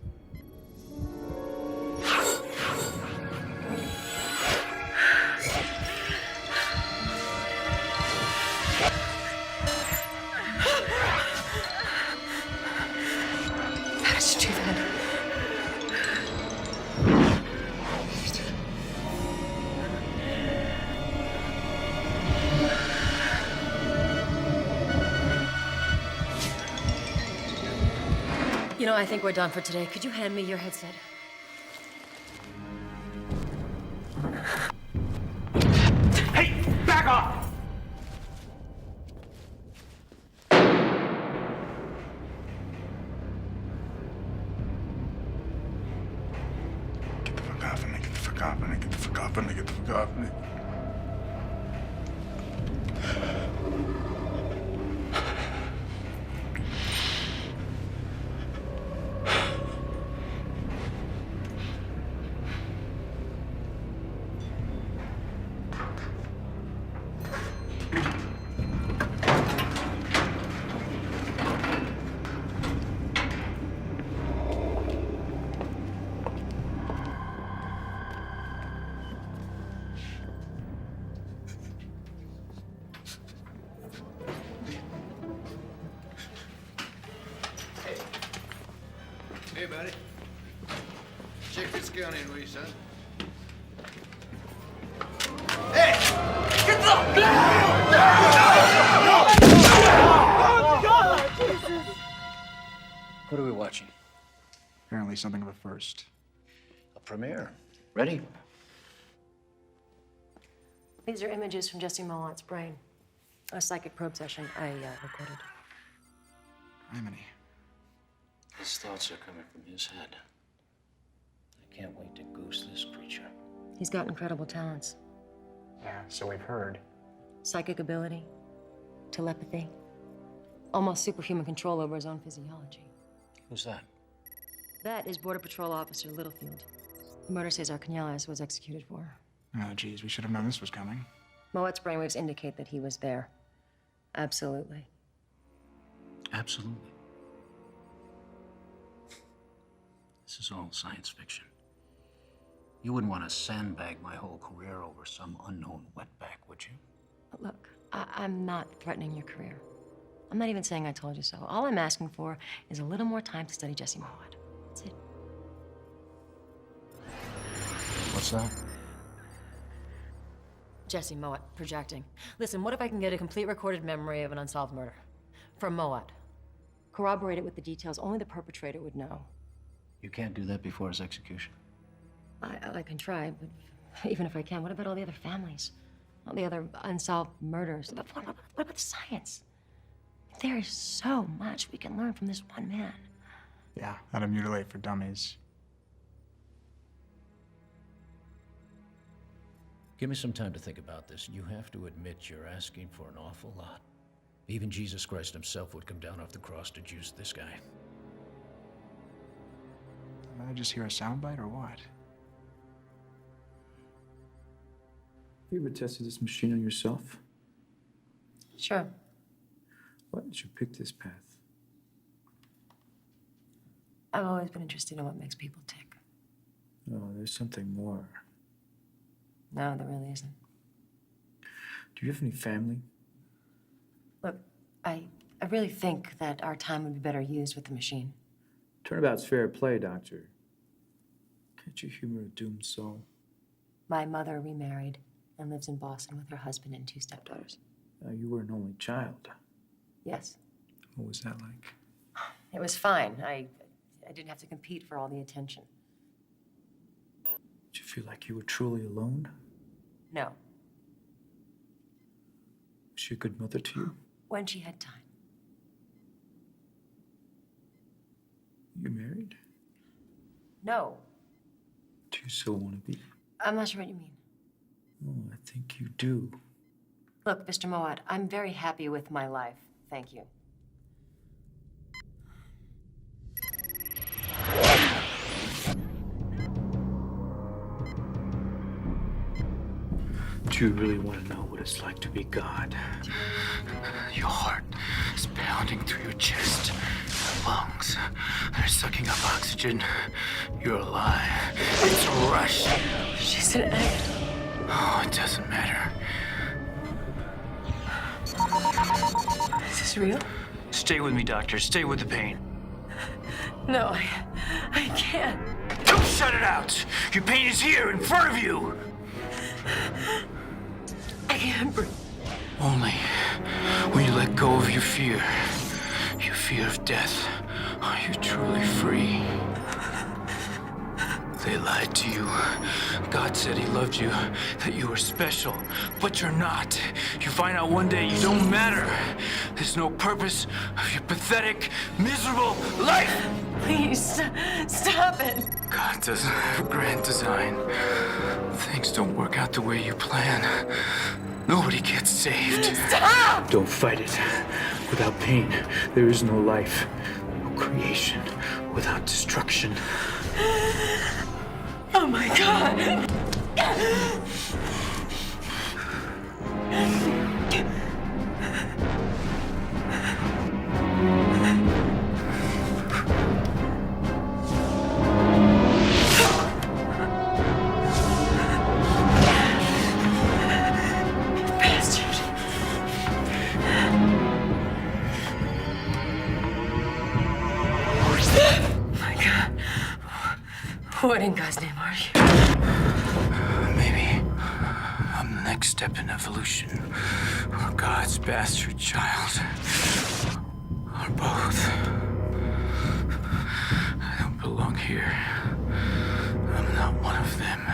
How did you do that? You know, I think we're done for today. Could you hand me your headset? Hey, back off! Get the fuck off of me, get the fuck off of me, get the fuck off of me, get the fuck off of me. Hey, buddy. Check this gun in, will you, son? Hey! Get the... Oh, God! Jesus! What are we watching? Apparently something of a first. A premiere. Ready? These are images from Jesse Mowat's brain. A psychic probe session I recorded. Harmony. His thoughts are coming from his head. I can't wait to goose this creature. He's got incredible talents. Yeah, so we've heard. Psychic ability, telepathy, almost superhuman control over his own physiology. Who's that? That is Border Patrol Officer Littlefield. The murder Cesar Canales was executed for. Oh, geez, we should have known this was coming. Mowat's brainwaves indicate that he was there. Absolutely. Absolutely. This is all science fiction. You wouldn't want to sandbag my whole career over some unknown wetback, would you? Look, I'm not threatening your career. I'm not even saying I told you so. All I'm asking for is a little more time to study Jesse Mowat. That's it. What's that? Jesse Mowat, projecting. Listen, what if I can get a complete recorded memory of an unsolved murder? From Mowat. Corroborate it with the details only the perpetrator would know. You can't do that before his execution. I can try, but even if I can, what about all the other families? All the other unsolved murders? What about the science? There is so much we can learn from this one man. Yeah, how to mutilate for dummies. Give me some time to think about this. You have to admit you're asking for an awful lot. Even Jesus Christ himself would come down off the cross to juice this guy. Did I just hear a soundbite or what? Have you ever tested this machine on yourself? Sure. Why did you pick this path? I've always been interested in what makes people tick. Oh, there's something more. No, there really isn't. Do you have any family? Look, I really think that our time would be better used with the machine. Turnabout's fair play, Doctor. Can't you humor a doomed soul? My mother remarried and lives in Boston with her husband and 2 stepdaughters. You were an only child. Yes. What was that like? It was fine. I didn't have to compete for all the attention. Did you feel like you were truly alone? No. Was she a good mother to you? When she had time. You married? No. Do you still want to be? I'm not sure what you mean. Oh, I think you do. Look, Mr. Mowat, I'm very happy with my life. Thank you. Do you really want to know what it's like to be God? Your heart is pounding through your chest. Your lungs are sucking up oxygen. You're alive. It's a rush. She's an egg. Oh, it doesn't matter. Is this real? Stay with me, Doctor. Stay with the pain. No, I can't. Don't shut it out! Your pain is here, in front of you! I can't breathe. Only when you let go of your fear of death, are you truly free. They lied to you. God said he loved you, that you were special, but you're not. You find out one day you don't matter. There's no purpose of your pathetic, miserable life. Please, stop it. God doesn't have a grand design. Things don't work out the way you plan. Nobody gets saved. Stop! Don't fight it. Without pain, there is no life. No creation without destruction. Oh my God! My God. What in God's name are you? Maybe I'm the next step in evolution, or God's bastard child, or both. I don't belong here. I'm not one of them.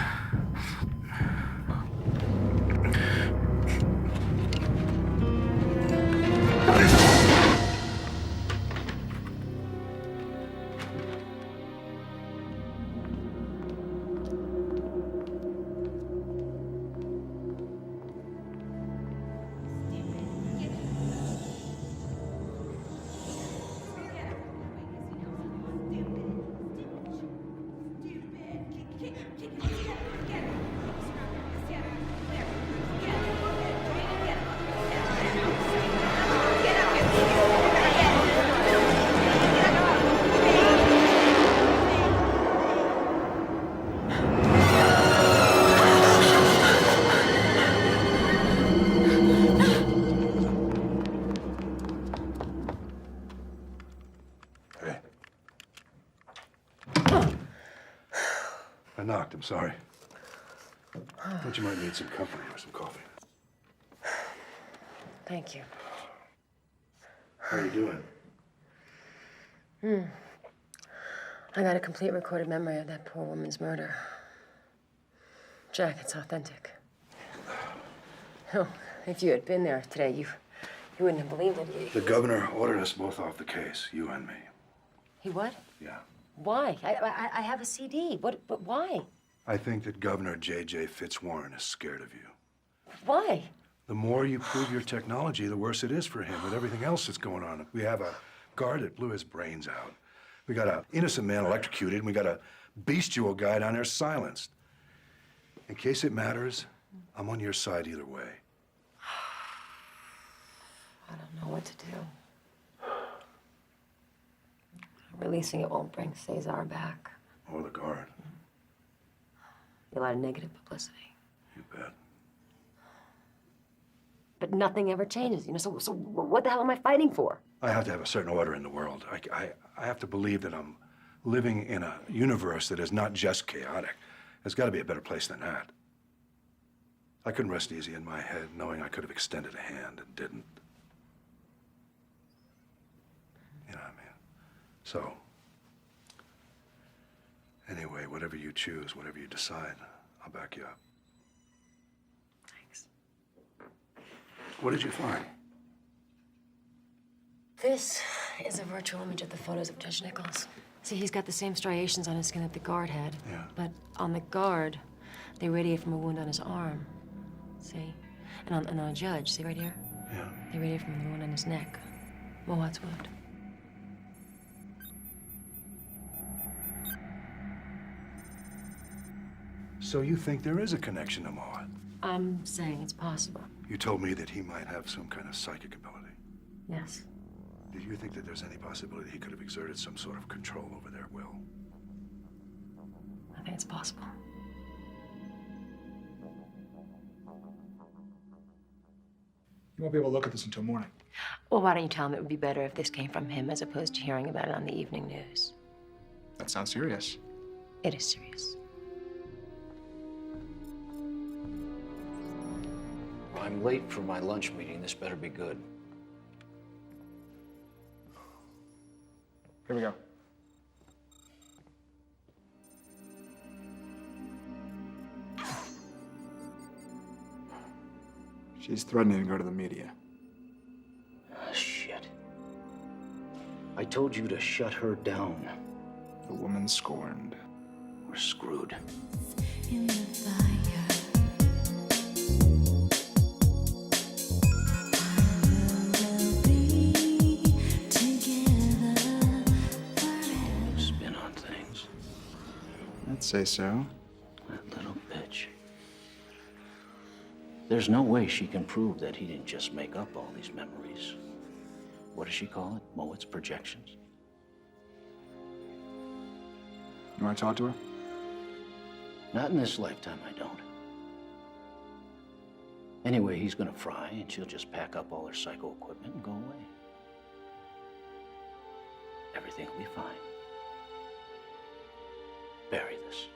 I knocked, I'm sorry. Thought you might need some company or some coffee. Thank you. How are you doing? I got a complete recorded memory of that poor woman's murder. Jack, it's authentic. Oh, if you had been there today, you wouldn't have believed it. The governor ordered us both off the case, you and me. He what? Yeah. Why? I have a CD. But why? I think that Governor J.J. Fitzwarren is scared of you. Why? The more you prove your technology, the worse it is for him with everything else that's going on. We have a guard that blew his brains out. We got an innocent man electrocuted, and we got a bestial guy down there silenced. In case it matters, I'm on your side either way. I don't know what to do. Releasing it won't bring Cesar back. Or the guard. A lot of negative publicity. You bet. But nothing ever changes, you know, so what the hell am I fighting for? I have to have a certain order in the world. I have to believe that I'm living in a universe that is not just chaotic. There's got to be a better place than that. I couldn't rest easy in my head knowing I could have extended a hand and didn't. You know what I mean? So, anyway, whatever you choose, whatever you decide, I'll back you up. Thanks. What did you find? This is a virtual image of the photos of Judge Nichols. See, he's got the same striations on his skin that the guard had. Yeah. But on the guard, they radiate from a wound on his arm. See? And on the judge, see right here? Yeah. They radiate from the wound on his neck. Mohat's wound. So you think there is a connection to Mohat? I'm saying it's possible. You told me that he might have some kind of psychic ability. Yes. Do you think that there's any possibility he could have exerted some sort of control over their will? I think it's possible. You won't be able to look at this until morning. Well, why don't you tell him it would be better if this came from him as opposed to hearing about it on the evening news? That sounds serious. It is serious. I'm late for my lunch meeting. This better be good. Here we go. She's threatening to go to the media. Ah, shit. I told you to shut her down. The woman scorned. We're screwed. In the fire. I'd say so. That little bitch. There's no way she can prove that he didn't just make up all these memories. What does she call it? Mohat's projections? You want to talk to her? Not in this lifetime, I don't. Anyway, he's gonna fry, and she'll just pack up all her psycho equipment and go away. Everything will be fine. Bury this.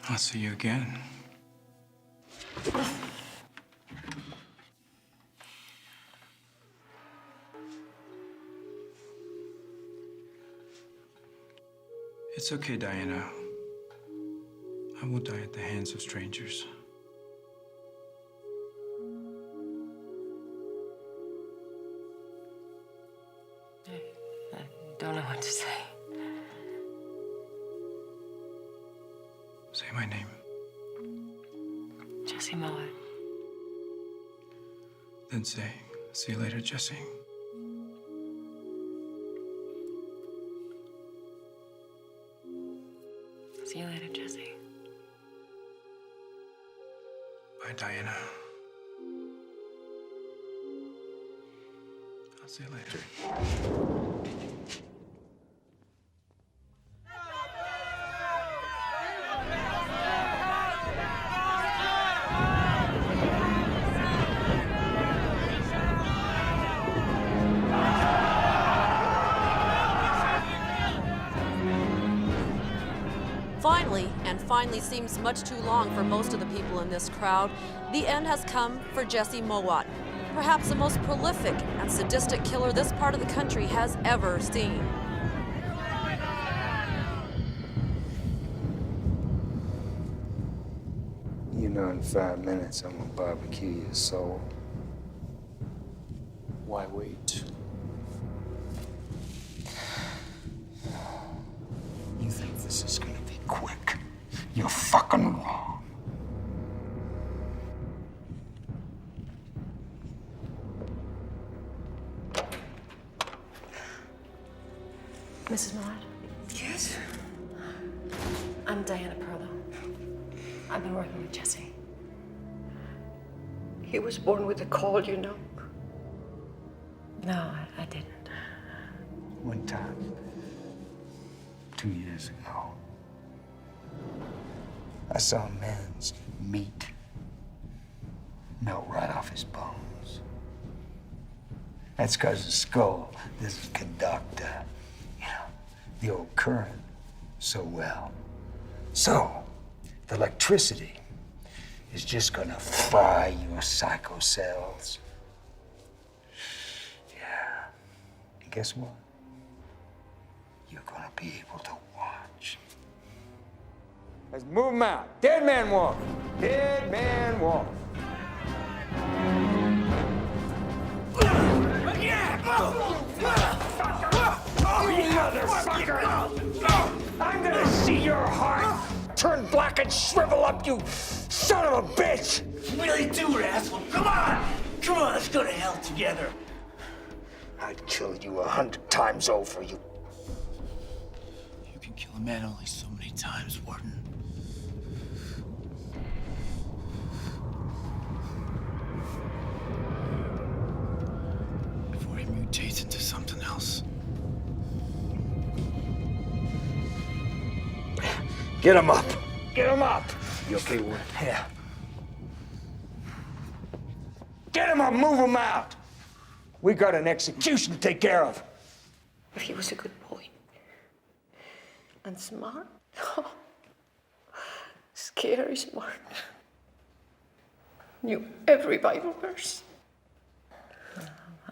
I'll see you again. It's okay, Diana. I will die at the hands of strangers. I don't know what to say. Say my name. Jesse Meyer. Then say, see you later, Jesse. See you later, Jesse. Bye, Diana. I'll see you later. Finally seems much too long for most of the people in this crowd, the end has come for Jesse Mowat, perhaps the most prolific and sadistic killer this part of the country has ever seen. You know, in 5 minutes, I'm gonna barbecue your soul. Why wait? You think this is gonna be quick? You're fucking wrong. Mrs. Millard? Yes? I'm Diana Perlo. I've been working with Jesse. He was born with a cold, you know. No, I didn't. One time, 2 years ago, I saw a man's meat melt right off his bones. That's because the skull doesn't conduct, the old current so well. So, the electricity is just gonna fry your psycho cells. Yeah. And guess what? You're gonna be able to watch. Let's move him out. Dead man walk. Dead man walk. Motherfucker! I'm gonna see your heart turn black and shrivel up, you son of a bitch! Really do, rascal. Come on! Come on, let's go to hell together. I'd kill you 100 times over, you. You can kill a man only so many times, Warden. Before he mutates into something else. Get him up! Get him up! You okay, Warden? Yeah. Get him up! Move him out! We got an execution to take care of. If he was a good boy. And smart. Scary smart. Knew every Bible verse.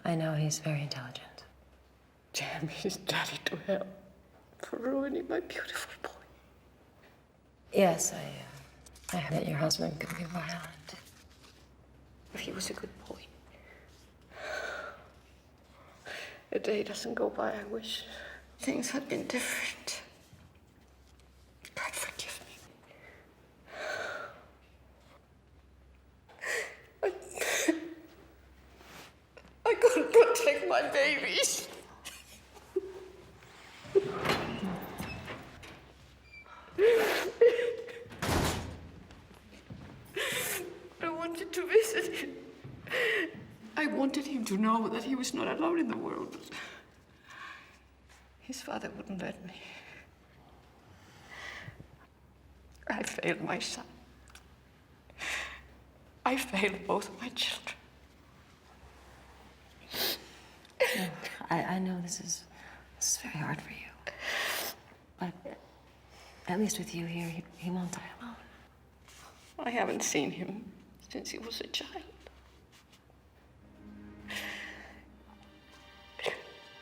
I know he's very intelligent. Damn his daddy to hell for ruining my beautiful boy. Yes, I heard that your husband could be violent. If he was a good boy. A day doesn't go by, I wish things had been different. God forgive me. I couldn't protect my babies. I wanted to visit him. I wanted him to know that he was not alone in the world. But his father wouldn't let me. I failed my son. I failed both of my children. I know this is very hard for you. But at least with you here, he won't die alone. I haven't seen him since he was a child.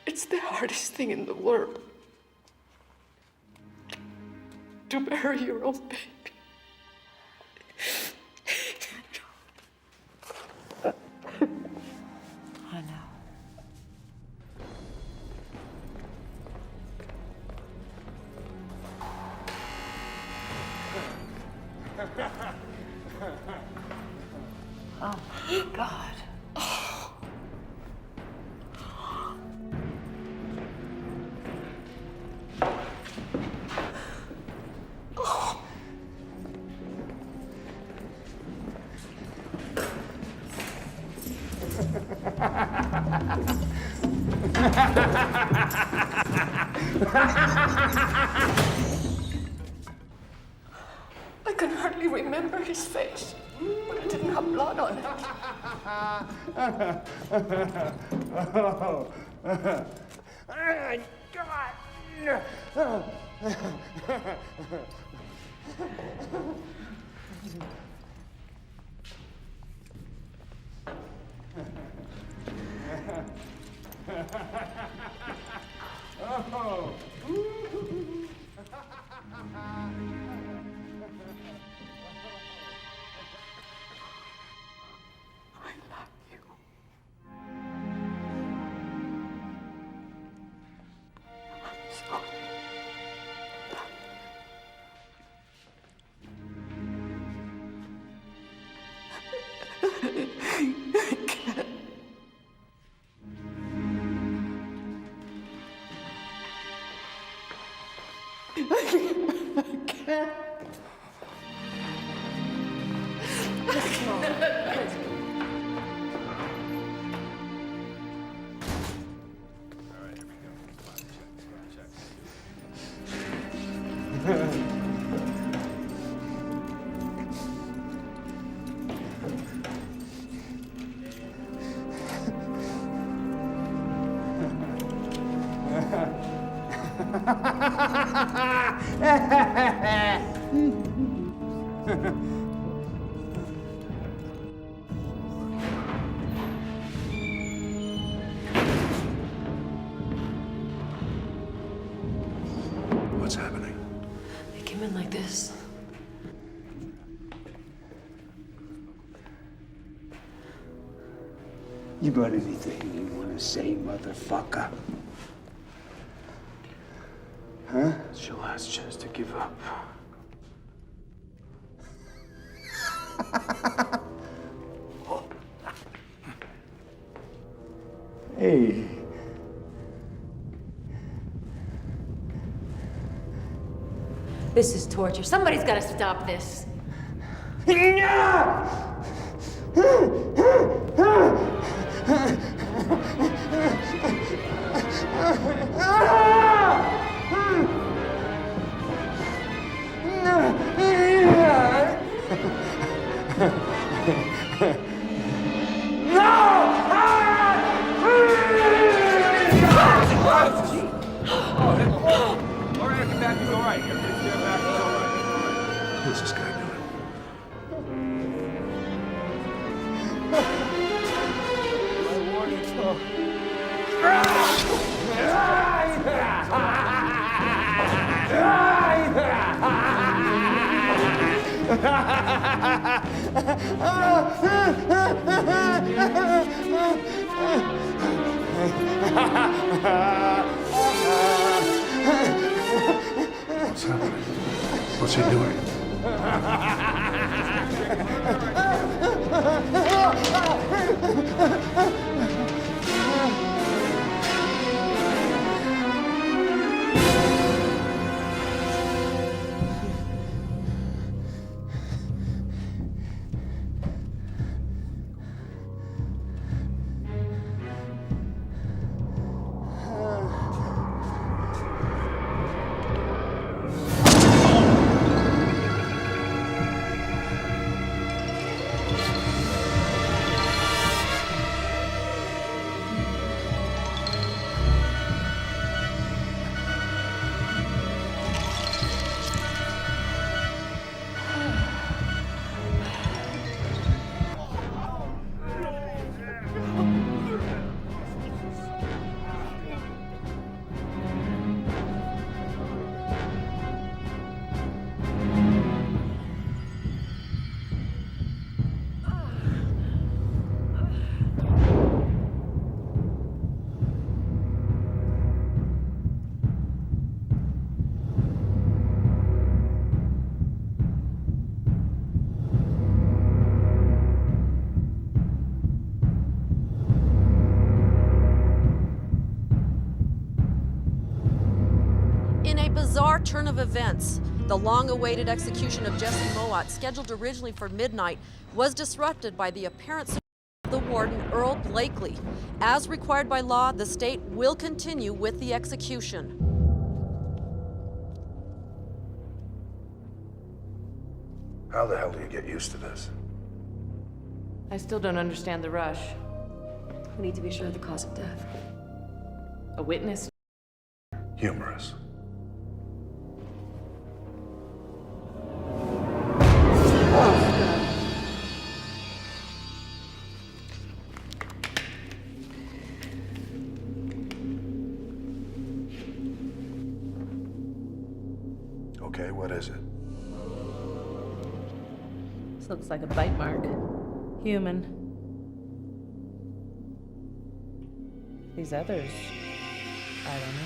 It's the hardest thing in the world to bury your own baby. I know. Oh, my God. I can hardly remember his face, but it didn't have blood on it. Oh, God! Oh. What's happening? They came in like this. You got anything you want to say, motherfucker? Huh? It's your last chance to give up. Hey. This is torture. Somebody's got to stop this. What's this guy doing? What's happening? What's he doing? bizarre turn of events. The long-awaited execution of Jesse Mowat, scheduled originally for midnight, was disrupted by the apparent support of the warden, Earl Blakely. As required by law, the state will continue with the execution. How the hell do you get used to this? I still don't understand the rush. We need to be sure of the cause of death. A witness? Humorous. Okay, what is it? This looks like a bite mark. Human. These others, I don't know.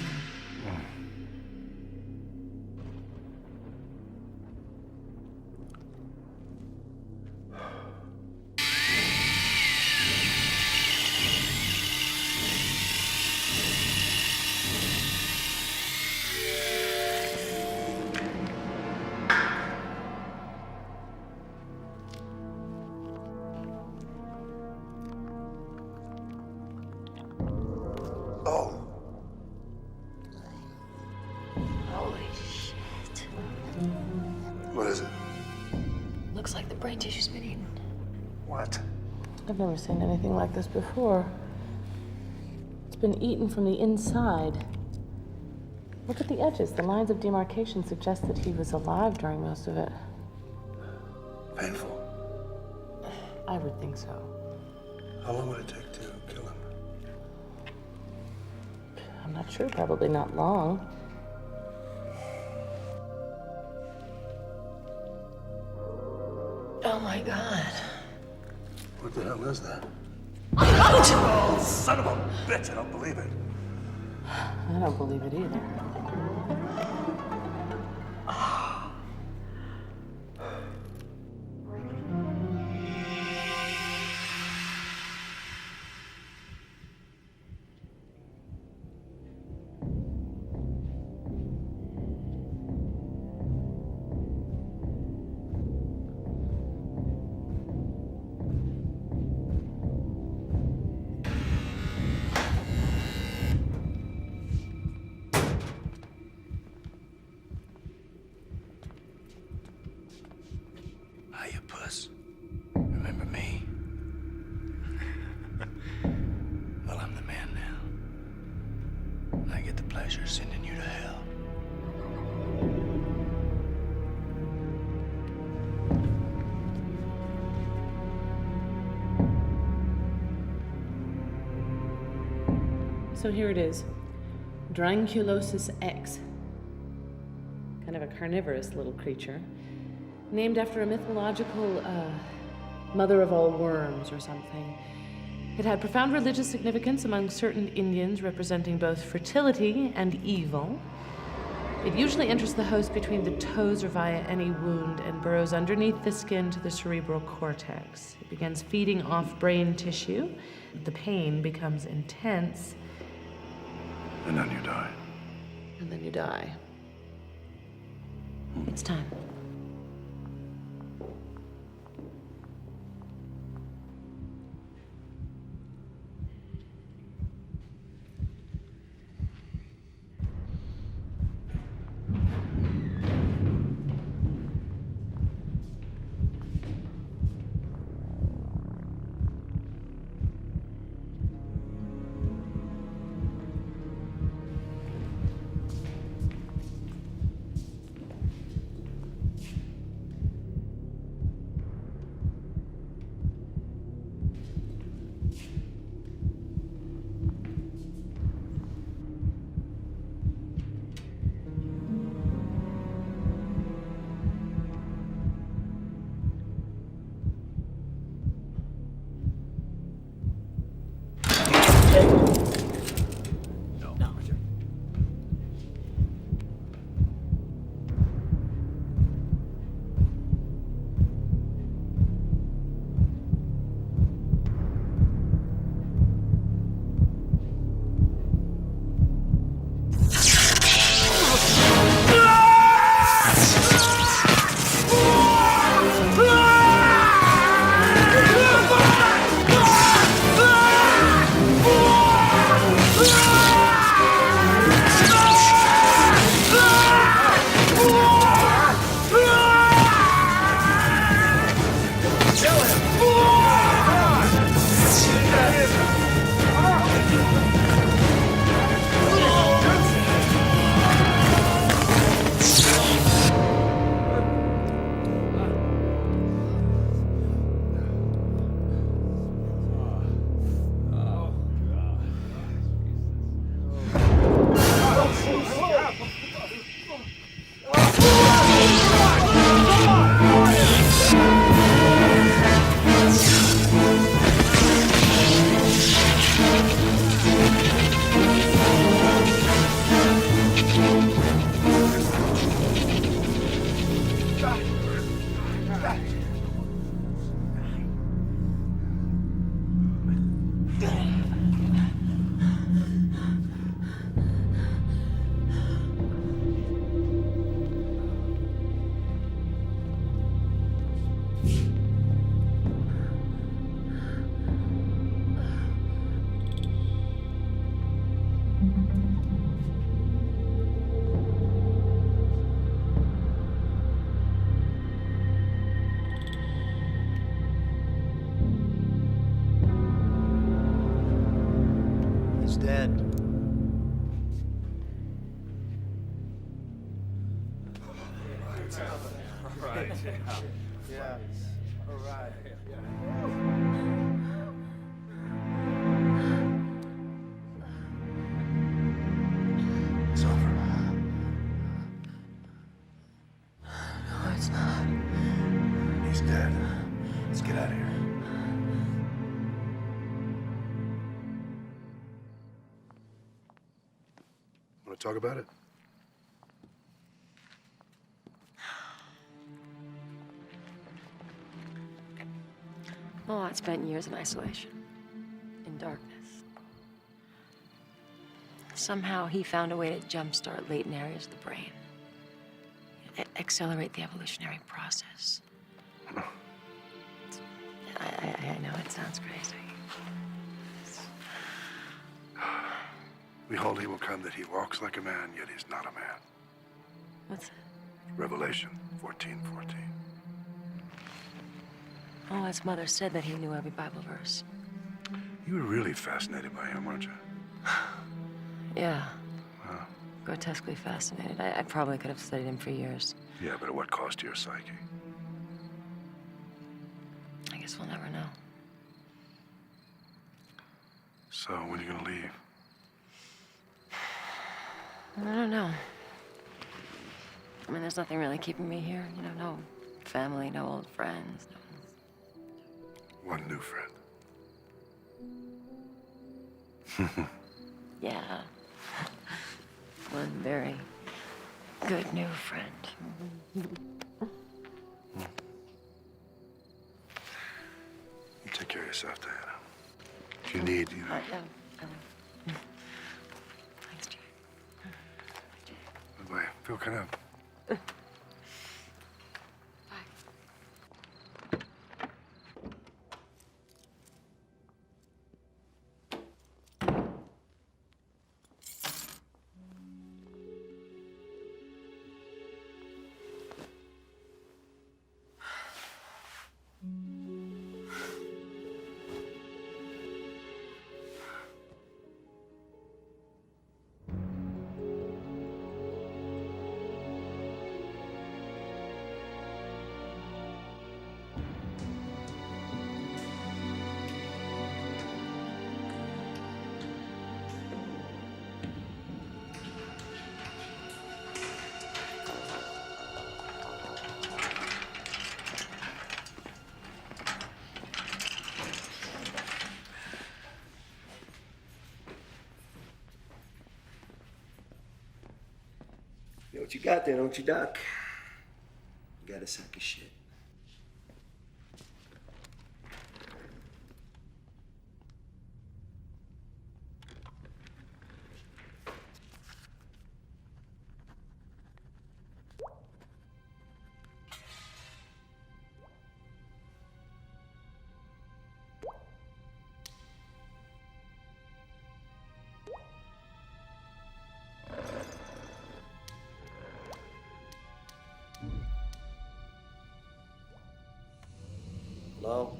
What is it? Looks like the brain tissue's been eaten. What? I've never seen anything like this before. It's been eaten from the inside. Look at the edges. The lines of demarcation suggest that he was alive during most of it. Painful. I would think so. How long would it take to kill him? I'm not sure. Probably not long. Oh my God. What the hell is that? Oh, son of a bitch, I don't believe it. I don't believe it either. Hiya, puss. Remember me? Well, I'm the man now. I get the pleasure of sending you to hell. So here it is. Dranculosis X. Kind of a carnivorous little creature. Named after a mythological, mother of all worms or something. It had profound religious significance among certain Indians, representing both fertility and evil. It usually enters the host between the toes or via any wound and burrows underneath the skin to the cerebral cortex. It begins feeding off brain tissue. The pain becomes intense. And then you die. And then you die. It's time. All right. Yeah. All right. It's over. No, it's not. He's dead. Let's get out of here. Want to talk about it? Oh, I'd spent years in isolation, in darkness. Somehow he found a way to jumpstart latent areas of the brain, accelerate the evolutionary process. I know it sounds crazy. Behold, he will come that he walks like a man, yet he's not a man. What's that? Revelation 14:14. Oh, his mother said that he knew every Bible verse. You were really fascinated by him, weren't you? Yeah. Grotesquely fascinated. I probably could have studied him for years. Yeah, but at what cost to your psyche? I guess we'll never know. So, when are you gonna leave? I don't know. I mean, there's nothing really keeping me here. You know, no family, no old friends. One new friend. Yeah. One very good new friend. You take care of yourself, Diana. If you need, you know. Thanks, Jay. Bye-bye. Feel kind of. You know what you got there, don't you, Doc? You got a sack of shit. Hello?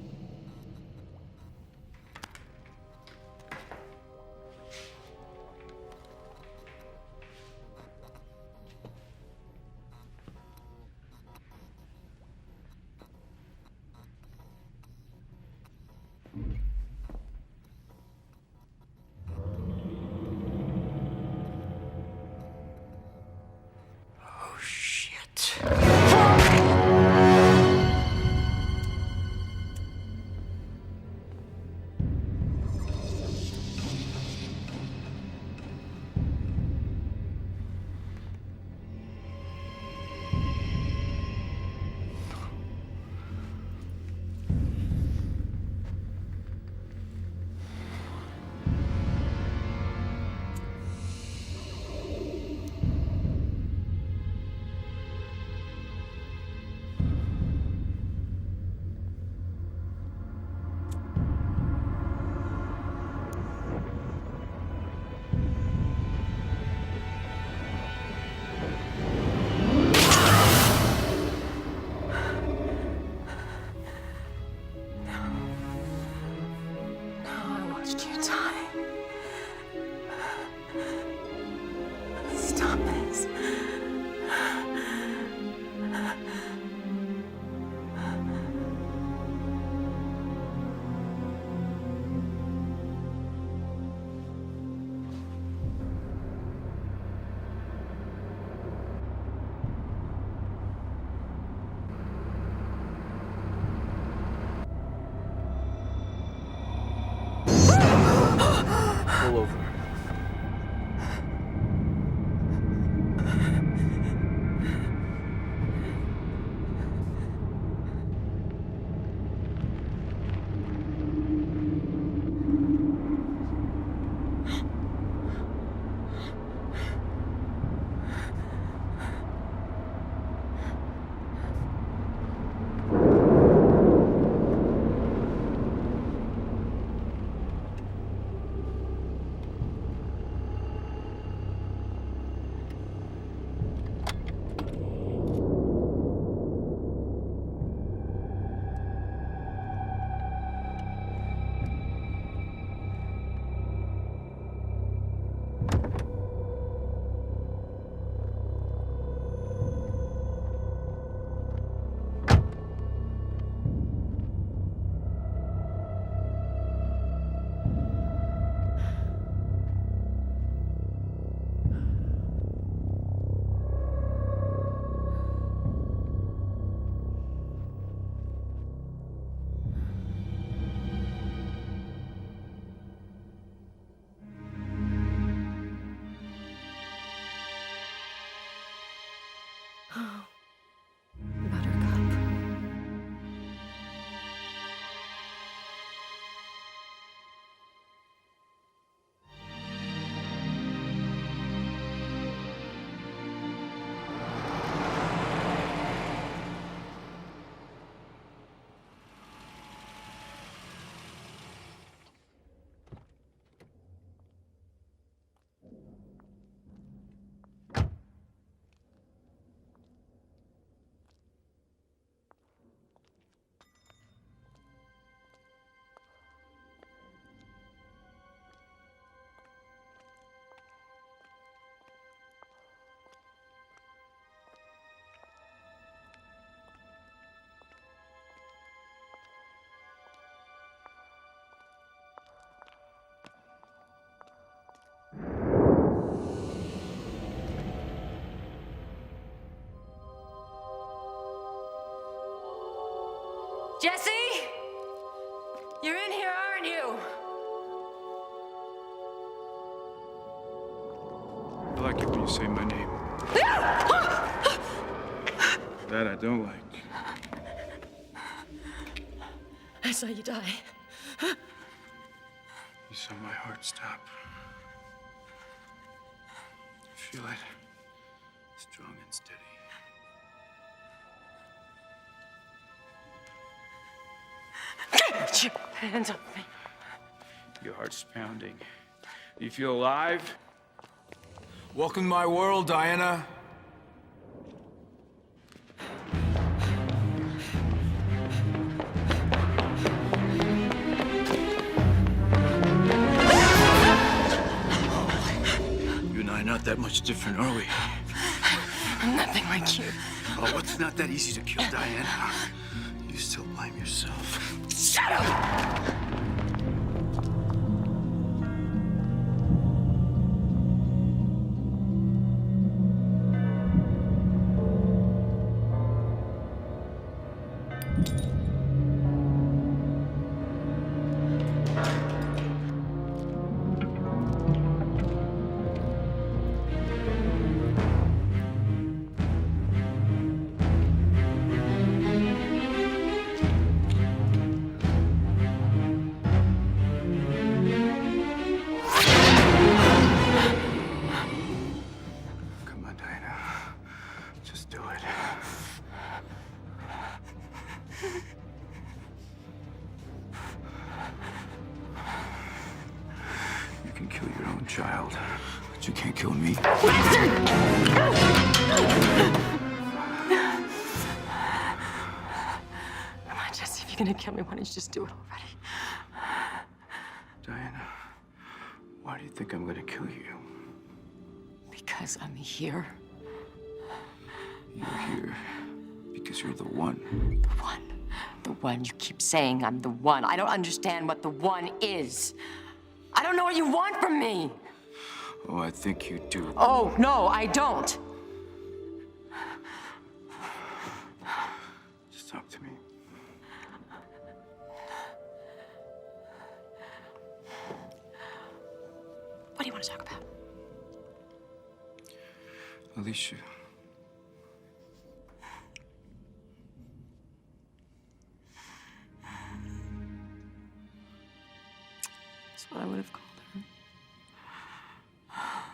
Oh, shit. Jesse? You're in here, aren't you? I like it when you say my name. That I don't like. I saw you die. You saw my heart stop. Feel it. Strong and steady. Get your hands off me. Your heart's pounding. Do you feel alive? Welcome to my world, Diana. You and I are not that much different, are we? I'm nothing like you. Oh, it's not that easy to kill Diana. You still blame yourself. Shut up! Child, but you can't kill me. Come on, Jesse, if you're gonna kill me, why don't you just do it already? Diana, why do you think I'm gonna kill you? Because I'm here. You're here because you're the one. The one. The one. You keep saying I'm the one. I don't understand what the one is. I don't know what you want from me. Oh, I think you do. Oh, no, I don't. Just talk to me. What do you want to talk about? Alicia. That's what I would have called her.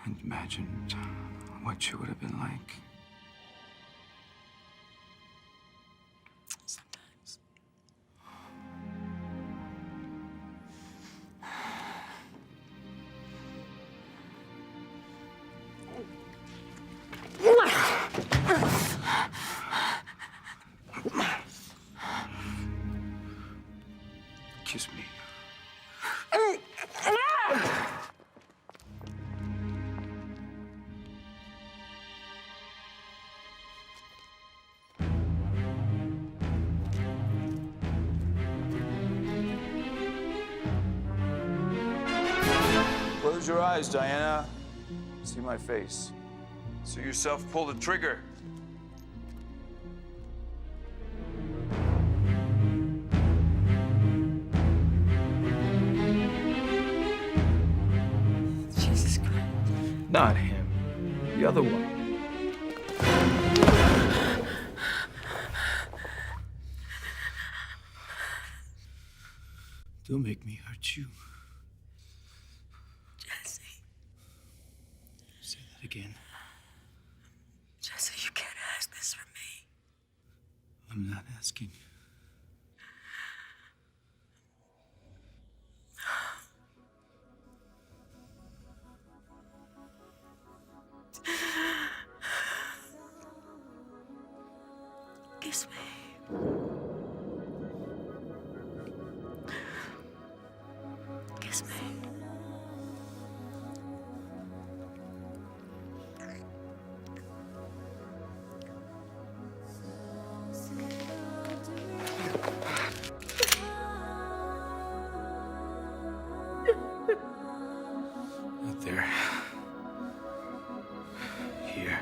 And imagine what she would have been like. Sometimes. Kiss me. Close your eyes, Diana. See my face. See yourself pull the trigger. Jesus Christ. Not him. The other one. Don't make me hurt you. Jesse. Say that again. Jesse, you can't ask this from me. I'm not asking. Kiss me. Kiss me. Out there. Here.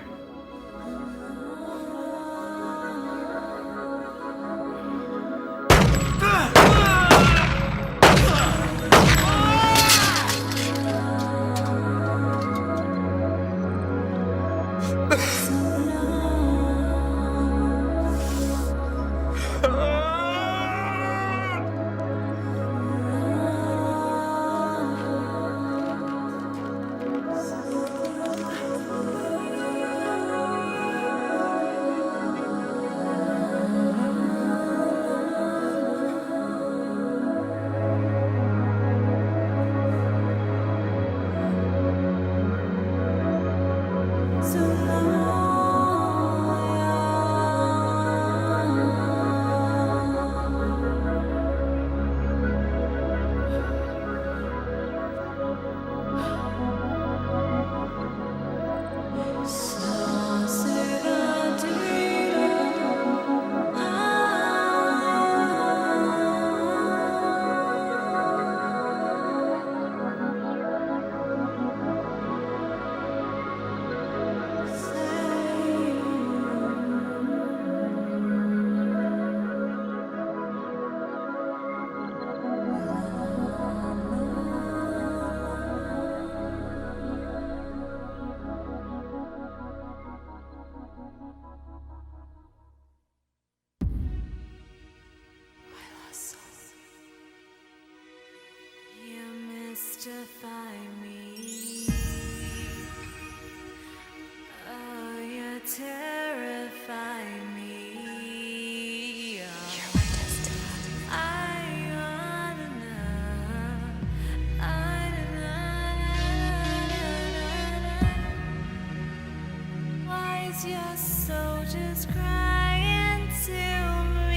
Mystify me. Oh, you terrify me. Oh, you're my destiny. I wanna know. Why is your soul just crying to me?